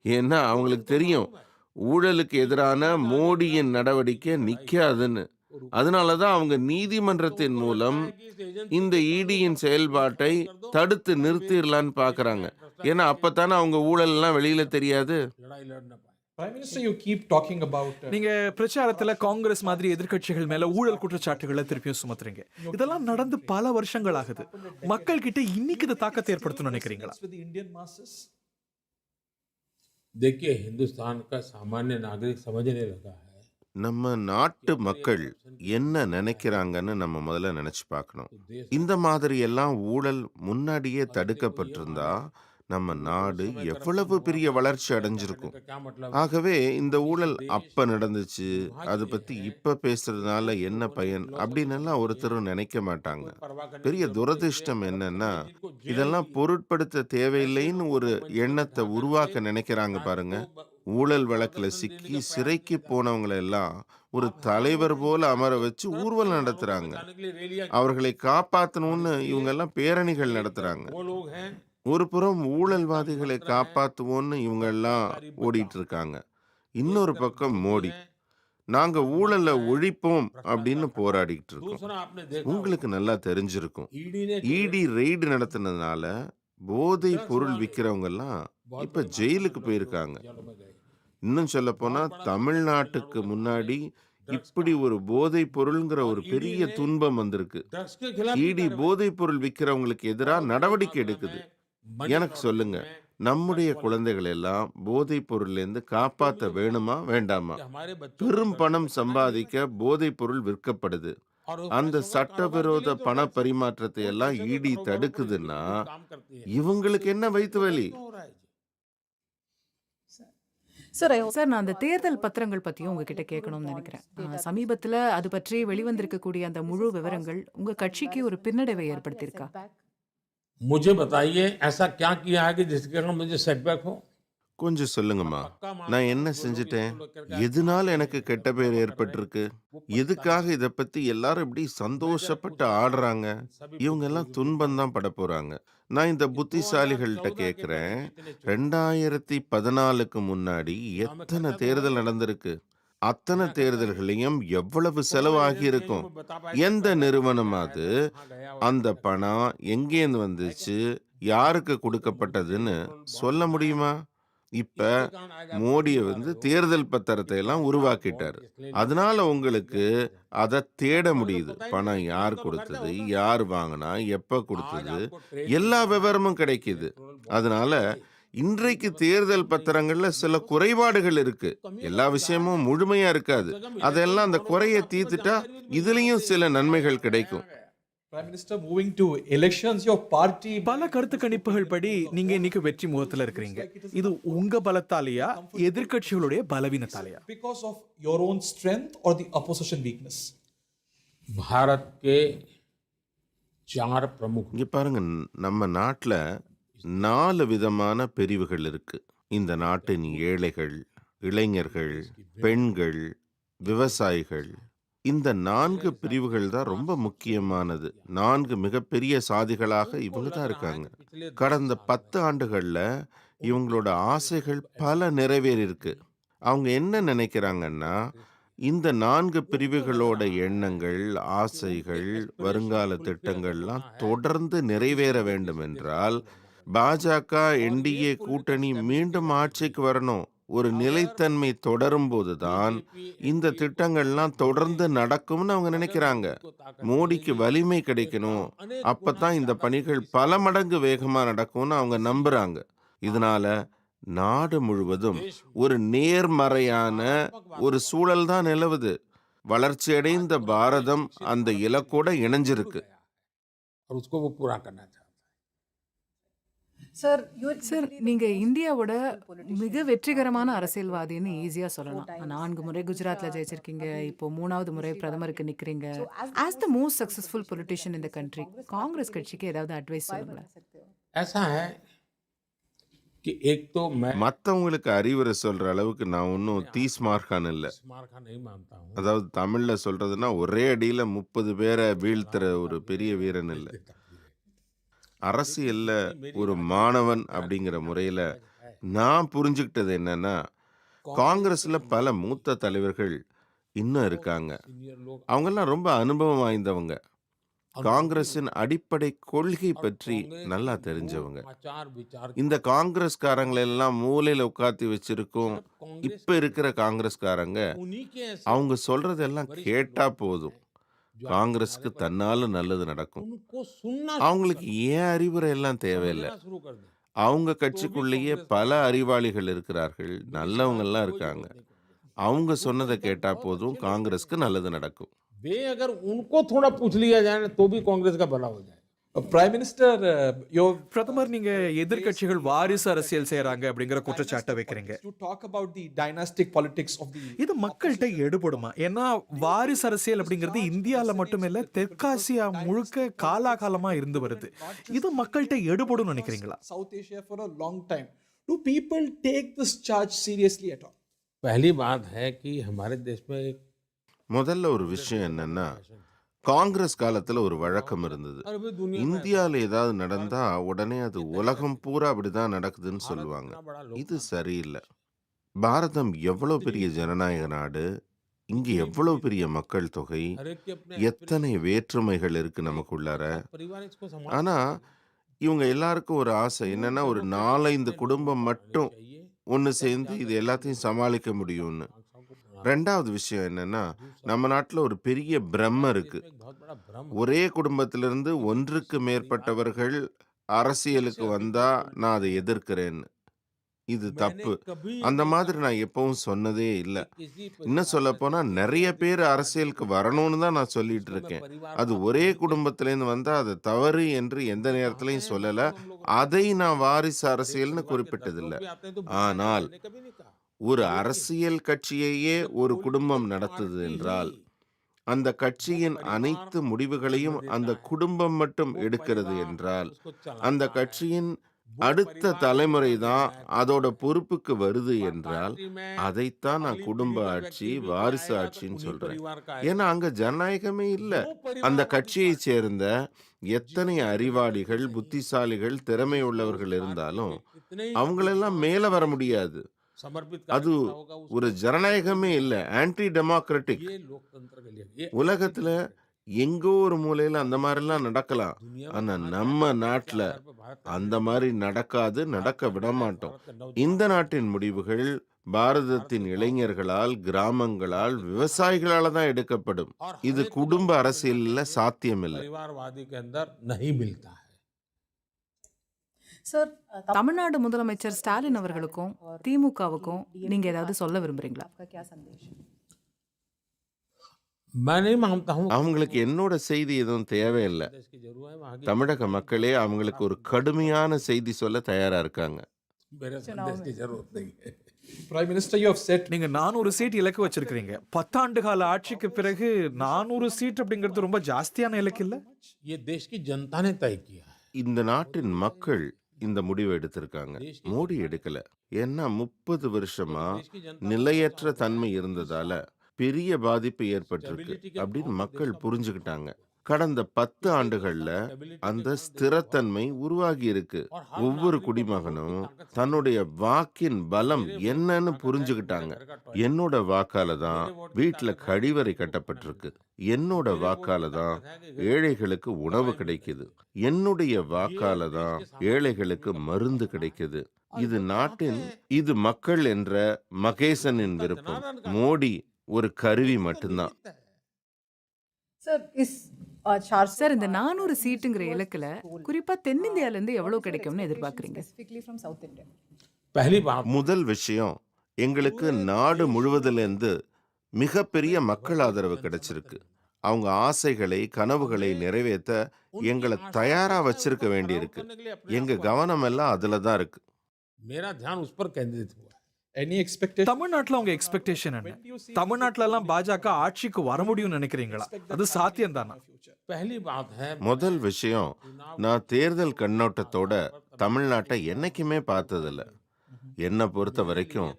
ஏன்னா அவங்களுக்கு தெரியும் ஊழலுக்கு எதிரான மோடியின் நடவடிக்கை நிக்காதுன்னு. அதனாலதான் அவங்க நீதிமன்றத்தின் மூலம் இந்த ஈடியின் செயல்பாட்டை தடுத்து நிறுத்திடலான்னு பாக்குறாங்க. ஏன்னா அப்பத்தானே அவங்க ஊழல் எல்லாம் வெளியில தெரியாது. Prime Minister, you keep talking about நீங்க பிரச்சாரத்துல காங்கிரஸ் மாதிரி எதிர்க்கட்சிகள் மேல ஊழல் குற்றச்சாட்டுகளை திருப்பியும் சுமத்துறீங்க. இதெல்லாம் நடந்து பல வருஷங்கள் ஆகுது. மக்கள் கிட்ட இன்னைக்கு இது தாக்கத்தை ஏற்படுத்தணும்னு நினைக்கிறீங்களா? with the Indian masses. देखिए हिंदुस्तान का सामान्य नागरिक समझने लगा है. நம்ம நாட்டு மக்கள் என்ன நினைக்கிறாங்கன்னு நம்ம முதல்ல நினைச்சு பார்க்கணும். இந்த மாதிரி எல்லாம் ஊழல் முன்னாடியே தடுக்கப்பட்டிருந்தா நம்ம நாடு எவ்வளவு பெரிய வளர்ச்சி அடைஞ்சிருக்கும். क्या मतलब ஆகவே இந்த ஊழல் அப்ப நடந்துச்சு, அது பத்தி இப்ப பேசுறதுனால என்ன பயன் அப்படின்னு எல்லாம் ஒருத்தரும் நினைக்க மாட்டாங்க. பெரிய துரதிர்ஷ்டம் என்னன்னா இதெல்லாம் பொருட்படுத்த தேவையில்லைன்னு ஒரு எண்ணத்தை உருவாக்க நினைக்கிறாங்க பாருங்க. ஊழல் வழக்குல சிக்கி சிறைக்கு போனவங்களை எல்லாம் ஒரு தலைவர் போல அமர வச்சு ஊர்வலம் நடத்துறாங்க. அவர்களை காப்பாத்தணும்னு இவங்க எல்லாம் பேரணிகள் நடத்துறாங்க. वो लोग हैं ஒரு புறம் ஊழல்வாதிகளை காப்பாத்துவோன்னு இவங்க எல்லாம் ஓடிட்டு இருக்காங்க. இன்னொரு பக்கம் மோடி நாங்க ஊழலை ஒழிப்போம் அப்படின்னு போராடிட்டு இருக்கோம். दूसरा आपने देखा உங்களுக்கு நல்லா தெரிஞ்சிருக்கும், ईडी ने ஈடி ரெய்டு நடத்தினதுனால போதை பொருள் விக்கிறவங்க எல்லாம் இப்ப ஜெயிலுக்கு போயிருக்காங்க. जेलों में गए. இன்னும் சொல்ல போனா தமிழ்நாட்டுக்கு முன்னாடி இப்படி ஒரு போதை பொருள்ங்கிற ஒரு பெரிய துன்பம் வந்திருக்கு. ड्रग्स के खिलाफ ஈடி போதை பொருள் விக்கிறவங்களுக்கு எதிராக நடவடிக்கை எடுக்குது. எனக்கு சொல்லுங்க, நம்முடைய குழந்தைகள் எல்லாம் போதை பொருள்லேருந்து காப்பாற்ற வேணுமா வேண்டாமா? हमारे बच्चों பெரும் பணம் சம்பாதிக்க போதை பொருள் விற்கப்படுது. और அந்த சட்டவிரோத பண பரிமாற்றத்தை எல்லாம் ஈடி தடுக்குதுன்னா काम करती है இவங்களுக்கு என்ன வயிற்று வலி? हो रहा है जी. Sir, I சார் நான் அந்த தேர்தல் பத்திரங்கள் பத்தியும் உங்ககிட்ட கேட்கணும்னு நினைக்கிறேன். சமீபத்துல அது பற்றி வெளிவந்திருக்கக்கூடிய அந்த முழு விவரங்கள் உங்க கட்சிக்கு ஒரு பின்னடைவை ஏற்படுத்தியிருக்கா? मुझे बताइए ऐसा क्या किया है कि जिसके कारण मुझे सेटबैक हो. கொஞ்சம் சொல்லுங்கம்மா, நான் என்ன செஞ்சுட்டேன்? எதனால எனக்கு கெட்ட பேர் ஏற்பட்டிருக்கு? எதுக்காக இத பத்தி எல்லாரும் இப்படி சந்தோஷப்பட்டு ஆடுறாங்க? இவங்க எல்லாம் துன்பம் தான் பட போறாங்க. நான் இந்த புத்திசாலிகள்கிட்ட கேட்கிறேன், 2014க்கு முன்னாடி எத்தனை தேர்தல் நடந்திருக்கு? அத்தனை தேர்தல்களையும் எவ்வளவு செலவாகி இருக்கும்? எந்த நிறுவனமாவது அந்த பணம் எங்கேருந்து வந்துச்சு, யாருக்கு கொடுக்கப்பட்டதுன்னு சொல்ல முடியுமா? இப்ப மோடியை தேர்தல் பத்திரத்தை எல்லாம் உருவாக்கிட்டாரு. அதனால உங்களுக்கு அதை தேட முடியுது. பணம் யார் கொடுத்தது, யார் வாங்கினா, எப்ப கொடுத்தது, எல்லா விவரமும் கிடைக்குது. அதனால இன்றைக்கு தேர்தல் பத்திரங்கள்ல சில குறைபாடுகள் இருக்கு. எல்லா விஷயமும் முழுமையா இருக்காது. அதெல்லாம் அந்த குறையை தீர்த்துட்டா இதுலயும் சில நன்மைகள் கிடைக்கும். Prime Minister, moving to elections, your party பல கருத்து கணிப்புகள் படி நீங்க இன்னைக்கு வெற்றி முகத்துல இருக்கிறீங்க. இது உங்க பலத்தாலையா எதிர்க்கட்சிகளுடைய பலவீனத்தாலையா? because of your own strength or the opposition weakness? Bharat के 4 प्रमुख இங்க பாருங்க, நம்ம நாட்டுல 4 விதமான பிரிவுகள் இருக்கு. இந்த நாட்டின் ஏழைகள், இளைஞர்கள், பெண்கள், விவசாயிகள். இந்த 4 பிரிவுகள் தான் ரொம்ப முக்கியமானது. 4 மிகப்பெரிய சாதிகளாக இவங்க தான் இருக்காங்க. கடந்த 10 ஆண்டுகள்ல இவங்களோட ஆசைகள் பல நிறைவேறியிருக்கு. அவங்க என்ன நினைக்கிறாங்கன்னா, இந்த 4 பிரிவுகளோட எண்ணங்கள், ஆசைகள், வருங்கால திட்டங்கள்லாம் தொடர்ந்து நிறைவேற வேண்டும் என்றால், பாஜக, என்டிஏ கூட்டணி மீண்டும் ஆட்சிக்கு வரணும். ஒரு நிலைத்தன்மை தொடரும் போதுதான் இந்த திட்டங்கள்லாம் தொடர்ந்து நடக்கும்னு அவங்க நினைக்கிறாங்க. மோடிக்கு வலிமை கிடைக்கணும், அப்பதான் இந்த பணிகள் பல மடங்கு வேகமா நடக்கும்னு அவங்க நம்புறாங்க. இதனால நாடு முழுவதும் ஒரு நேர்மறையான ஒரு சூழல் தான் நிலவுது. வளர்ச்சியடைந்த பாரதம் அந்த இலக்கோட இணைஞ்சிருக்கு. और उसको वो पूरा करना चाहता है। Sir, you சார், நீங்க இந்தியாவோட மிக வெற்றிகரமான அரசியல்வாதின்னு ஈஸியா சொல்லலாம். 4 முறை குஜராத்ல ஜெயிச்சிருக்கீங்க, இப்போ 3வது முறை பிரதமருக்கு நிக்கிறீங்க. As the most successful politician in the country, Congress கட்சிக்கு ஏதாவது அட்வைஸ் சொல்லுங்களேன். ऐसा है कि एक तो मैं மற்றவங்களுக்கு அறிவுரை சொல்ற அளவுக்கு நான் ஒன்றும் தீஸ்மார்கான் இல்லை. स्मारका नहीं मानता हूँ। அதாவது தமிழ்ல சொல்றதுன்னா ஒரே அடியில 30 பேரை வீழ்த்துற ஒரு பெரிய வீரன் இல்லை. அரசியல்ல ஒரு மாணவன் அப்படிங்கிற முறையில நான் புரிஞ்சுக்கிட்டது என்னன்னா, காங்கிரஸ்ல பல மூத்த தலைவர்கள் இன்னும் இருக்காங்க. सीनियर लोग அவங்கெல்லாம் ரொம்ப அனுபவம் வாய்ந்தவங்க. காங்கிரஸின் அடிப்படை கொள்கை பற்றி நல்லா தெரிஞ்சவங்க. आचार विचार இந்த காங்கிரஸ்காரங்களை எல்லாம் மூலையில உட்காத்தி வச்சிருக்கோம். இப்ப இருக்கிற காங்கிரஸ்காரங்க उन्हीं के ऐसे அவங்க சொல்றதெல்லாம் கேட்டா போதும், காங்கிரஸுக்கு தன்னால நல்லது நடக்கும். उनको सुनना அவங்களுக்கு ஏன் அறிவுரை எல்லாம் தேவையில்லை. समझना शुरू कर दें। அவங்க கட்சிக்குள்ளேயே பல அறிவாளிகள் இருக்கிறார்கள், நல்லவங்க எல்லாம் இருக்காங்க. அவங்க சொன்னதை கேட்டா போதும், காங்கிரஸுக்கு நல்லது நடக்கும். वे अगर उनको थोड़ा पूछ लिया जाए ना, तो भी कांग्रेस का भला हो जाए। Prime Minister, your பிரதமர், நீங்க எதிர்க்கட்சிகள் வாரிசு அரசியல் செய்யறாங்க அப்படிங்கிற குற்றச்சாட்டை வைக்கிறீங்க. you talk about the dynastic politics of the இது மக்கள்கிட்ட எடுபடுமா? ஏன்னா வாரிசு அரசியல் அப்படிங்கிறது இந்தியால மட்டுமில்ல, தெற்காசியா முழுக்க காலாகாலமா இருந்து வருது. இது மக்கள்கிட்ட எடுபடும் நினைக்கிறீங்களா? South Asia for a long time. Do people take this charge seriously at all? पहली बात है कि हमारे देश में एक முதல்ல ஒரு விஷயம் என்னன்னா, காங்கிரஸ் காலத்துல ஒரு வழக்கம் இருந்தது. और अभी दुनिया में இந்தியால ஏதாவது நடந்தா உடனே அது உலகம் பூரா அப்படிதான் நடக்குதுன்னு சொல்லுவாங்க. इतना बड़ा लोग இது சரியில்லை. பாரதம் எவ்வளவு பெரிய ஜனநாயக நாடு, இங்க எவ்வளவு பெரிய மக்கள் தொகை, हर एक के अपने எத்தனை வேற்றுமைகள் இருக்கு நமக்குள்ளார. परिवार इसको संभाल ஆனா இவங்க எல்லாருக்கும் ஒரு ஆசை என்னன்னா, ஒரு 4-5 குடும்பம் மட்டும் चाहिए। ஒன்று சேர்ந்து இது எல்லாத்தையும் சமாளிக்க முடியும்னு. ரெண்டாவது விஷயம் என்னன்னா, நம்ம நாட்டுல ஒரு பெரிய பிரம்ம இருக்கு. एक बहुत बड़ा भ्रम ஒரே குடும்பத்திலிருந்து ஒன்றுக்கு மேற்பட்டவர்கள் அரசியலுக்கு வந்தா நான் அதை எதிர்க்கிறேன்னு. இது தப்பு. कभी அந்த மாதிரி நான் எப்பவும் சொன்னதே இல்லை. किसी இன்னும் சொல்ல போனா நிறைய பேர் அரசியலுக்கு வரணும்னு தான் நான் சொல்லிட்டு இருக்கேன். அது ஒரே குடும்பத்திலேருந்து வந்தா அது தவறு என்று எந்த நேரத்திலையும் சொல்லல. அதை நான் வாரிசு அரசியல்னு குறிப்பிட்டதில்லை. ஆனால் कभी नहीं कहा। ஒரு அரசியல் கட்சியையே ஒரு குடும்பம் நடத்துது என்றால், அந்த கட்சியின் அனைத்து முடிவுகளையும் அந்த குடும்பம் மட்டும் எடுக்கிறது என்றால், அந்த கட்சியின் அடுத்த தலைமுறை தான் அதோட பொறுப்புக்கு வருது என்றால், அதைத்தான் நான் குடும்ப ஆட்சி, வாரிசு ஆட்சின்னு சொல்றேன். ஏன்னா அங்க ஜனநாயகமே இல்லை. அந்த கட்சியை சேர்ந்த எத்தனை அறிவாளிகள், புத்திசாலிகள், திறமை உள்ளவர்கள் இருந்தாலும் அவங்களெல்லாம் மேல வர முடியாது. समर्पित அது ஒரு ஜனநாயகமே இல்லை, ஆன்டி டெமோக்ராட்டிக். ये लोकतंत्र के लिए ये உலகத்துல எங்கோ ஒரு மூலையில அந்த மாதிரிலாம் நடக்கலாம். ஆனா நம்ம நாட்டுல அந்த மாதிரி நடக்காது, நடக்க விட மாட்டோம். இந்த நாட்டின் முடிவுகள் பாரதத்தின் இளைஞர்களால், கிராமங்களால், விவசாயிகளால தான் எடுக்கப்படும். இது குடும்ப அரசியல்ல சாத்தியமில்லை. परिवारवादी के अंदर नहीं मिलता है। Sir, தமிழ்நாடு முதலமைச்சர் ஸ்டாலின் அவர்களுக்கும் திமுகவுக்கும் நீங்க ஏதாவது சொல்ல விரும்புறீங்களா? आपका क्या संदेश है? मैं नहीं मानता हूँ அவங்களுக்கு என்னோட செய்தி எதுவும் தேவையில்லை. देश की जरूरत है, वहाँ की தமிழக மக்களே அவங்களுக்கு ஒரு கடுமையான செய்தி சொல்ல தயாரா இருக்காங்க. मेरे संदेश की जरूरत नहीं है। Prime Minister, you have said நீங்க 400 சீட் இலக்கு வச்சிருக்கீங்க. 10 ஆண்டு கால ஆட்சிக்கு பிறகு 400 சீட் அப்படிங்கிறது ரொம்ப ஜாஸ்தியான இலக்கு இல்ல? ये देश की जनता ने तय किया है। இந்த நாட்டின் மக்கள் இந்த முடிவை எடுத்திருக்காங்க. மோடி எடுக்கல. ஏன்னா 30 வருஷமா நிலையற்ற தன்மை இருந்ததால பெரிய பாதிப்பு ஏற்பட்டிருக்கு அப்படின்னு மக்கள் புரிஞ்சுக்கிட்டாங்க. கடந்த 10 ஆண்டுகள்ல அந்த ஸ்திரத்தன்மை உருவாகி இருக்கு. ஒவ்வொரு குடிமகனும் தன்னுடைய வாக்கின் பலம் என்னன்னு புரிஞ்சுக்கிட்டாங்க. என்னோட வாக்கால தான் வீட்டுல கழிவறை கட்டப்பட்டிருக்கு. என்னோட வாக்கால தான் ஏழைகளுக்கு உணவு கிடைக்குது. என்னுடைய வாக்கால தான் ஏழைகளுக்கு மருந்து கிடைக்குது. இது மக்கள் என்ற மகேசனின் விருப்பம். மோடி ஒரு கருவி மட்டும்தான். Sir, is 400 சார் இந்த 400 சீட்டுங்கிற இலக்குல குறிப்பா தென்னிந்தியால இருந்து எவ்வளவு கிடைக்கும்னு எதிர்பார்க்கறீங்க? specifically from South India? पहली बात முதல் விஷயம், எங்களுக்கு நாடு முழுவதிலிருந்து மிகப்பெரிய மக்கள் ஆதரவு கிடைச்சிருக்கு. அவங்க ஆசைகளை கனவுகளை நிறைவேற்ற எங்களை தயாரா வச்சிருக்க வேண்டியிருக்கு. எங்க கவனம் எல்லாம் அதுல தான் இருக்கு. मेरा ध्यान उस पर केंद्रित हुआ है। Any expectation? தமிழ்நாட்டுல உங்க எக்ஸ்பெக்டேஷன் என்ன? தமிழ்நாட்டுல எல்லாம் பாஜக ஆட்சிக்கு வர முடியும்னு நினைக்கிறீங்களா? அது சாத்தியம் தானா? पहली बात है முதல் விஷயம், நான் தேர்தல் கண்ணோட்டத்தோட தமிழ்நாட்டை என்னைக்குமே பார்த்ததில்ல. என்னை பொறுத்த வரைக்கும்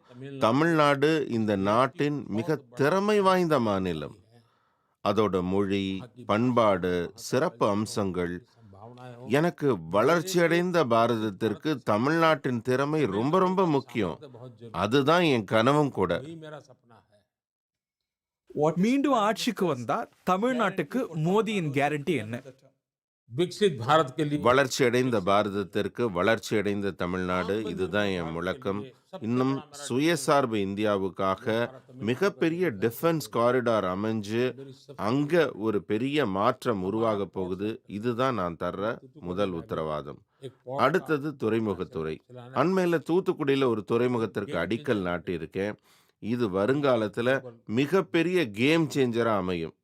தமிழ்நாடு இந்த நாட்டின் மிக திறமை வாய்ந்த மாநிலம். அதோட மொழி, பண்பாடு, சிறப்பு அம்சங்கள். எனக்கு வளர்ச்சியடைந்த பாரதத்திற்கு தமிழ்நாட்டின் திறமை ரொம்ப ரொம்ப முக்கியம். அதுதான் என் கனவும் கூட. वही मेरा सपना है। மீண்டும் ஆட்சிக்கு வந்தா தமிழ்நாட்டுக்கு மோடியின் கேரண்டி என்ன? विकसित भारत के लिए வளர்ச்சியடைந்த பாரதத்திற்கு வளர்ச்சியடைந்த தமிழ்நாடு, இதுதான் என் முழக்கம். இன்னும் சுயசார்பு இந்தியாவுக்காக மிகப்பெரிய டிஃபென்ஸ் காரிடார் அமைஞ்சு அங்க ஒரு பெரிய மாற்றம் உருவாக போகுது. இதுதான் நான் தர்ற முதல் உத்தரவாதம். அடுத்தது துறைமுகத்துறை. அண்மையில தூத்துக்குடியில ஒரு துறைமுகத்திற்கு அடிக்கல் நாட்டி இருக்கேன். இது வருங்காலத்துல மிகப்பெரிய கேம் சேஞ்சரா அமையும்.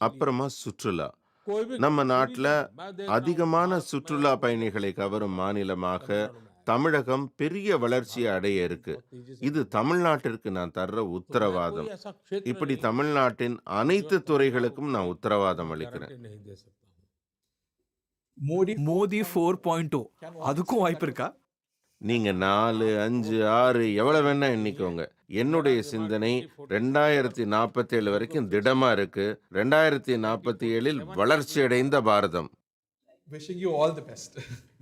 அப்புறமா சுற்றுலா. कोई भी நம்ம நாட்டுல அதிகமான சுற்றுலா பயணிகளை கவரும் மாநிலமாக தமிழகம் பெரிய வளர்ச்சியை அடைய இருக்கு. இது தமிழ்நாட்டிற்கு நான் தர்ற உத்தரவாதம். ऐसा क्षेत्र இப்படி தமிழ்நாட்டின் அனைத்து துறைகளுக்கும் நான் உத்தரவாதம் அளிக்கிறேன். नहीं दे सकता हूं। மோடி 4.0 அதுக்கும் வாய்ப்பு இருக்கா? நீங்க 4, 5, 6 எவ்வளவு வேணா எண்ணிக்கோங்க. என்னுடைய சிந்தனை 2047 வரைக்கும் திடமா இருக்கு. 2047 வளர்ச்சி அடைந்த பாரதம். Wishing you all the best.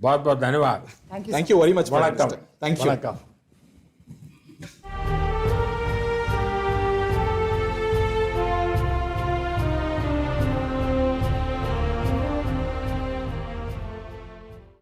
बहुत बहुत धन्यवाद। Thank you. Thank you very much, Prime வணக்கம். Minister. Thank you. வணக்கம்.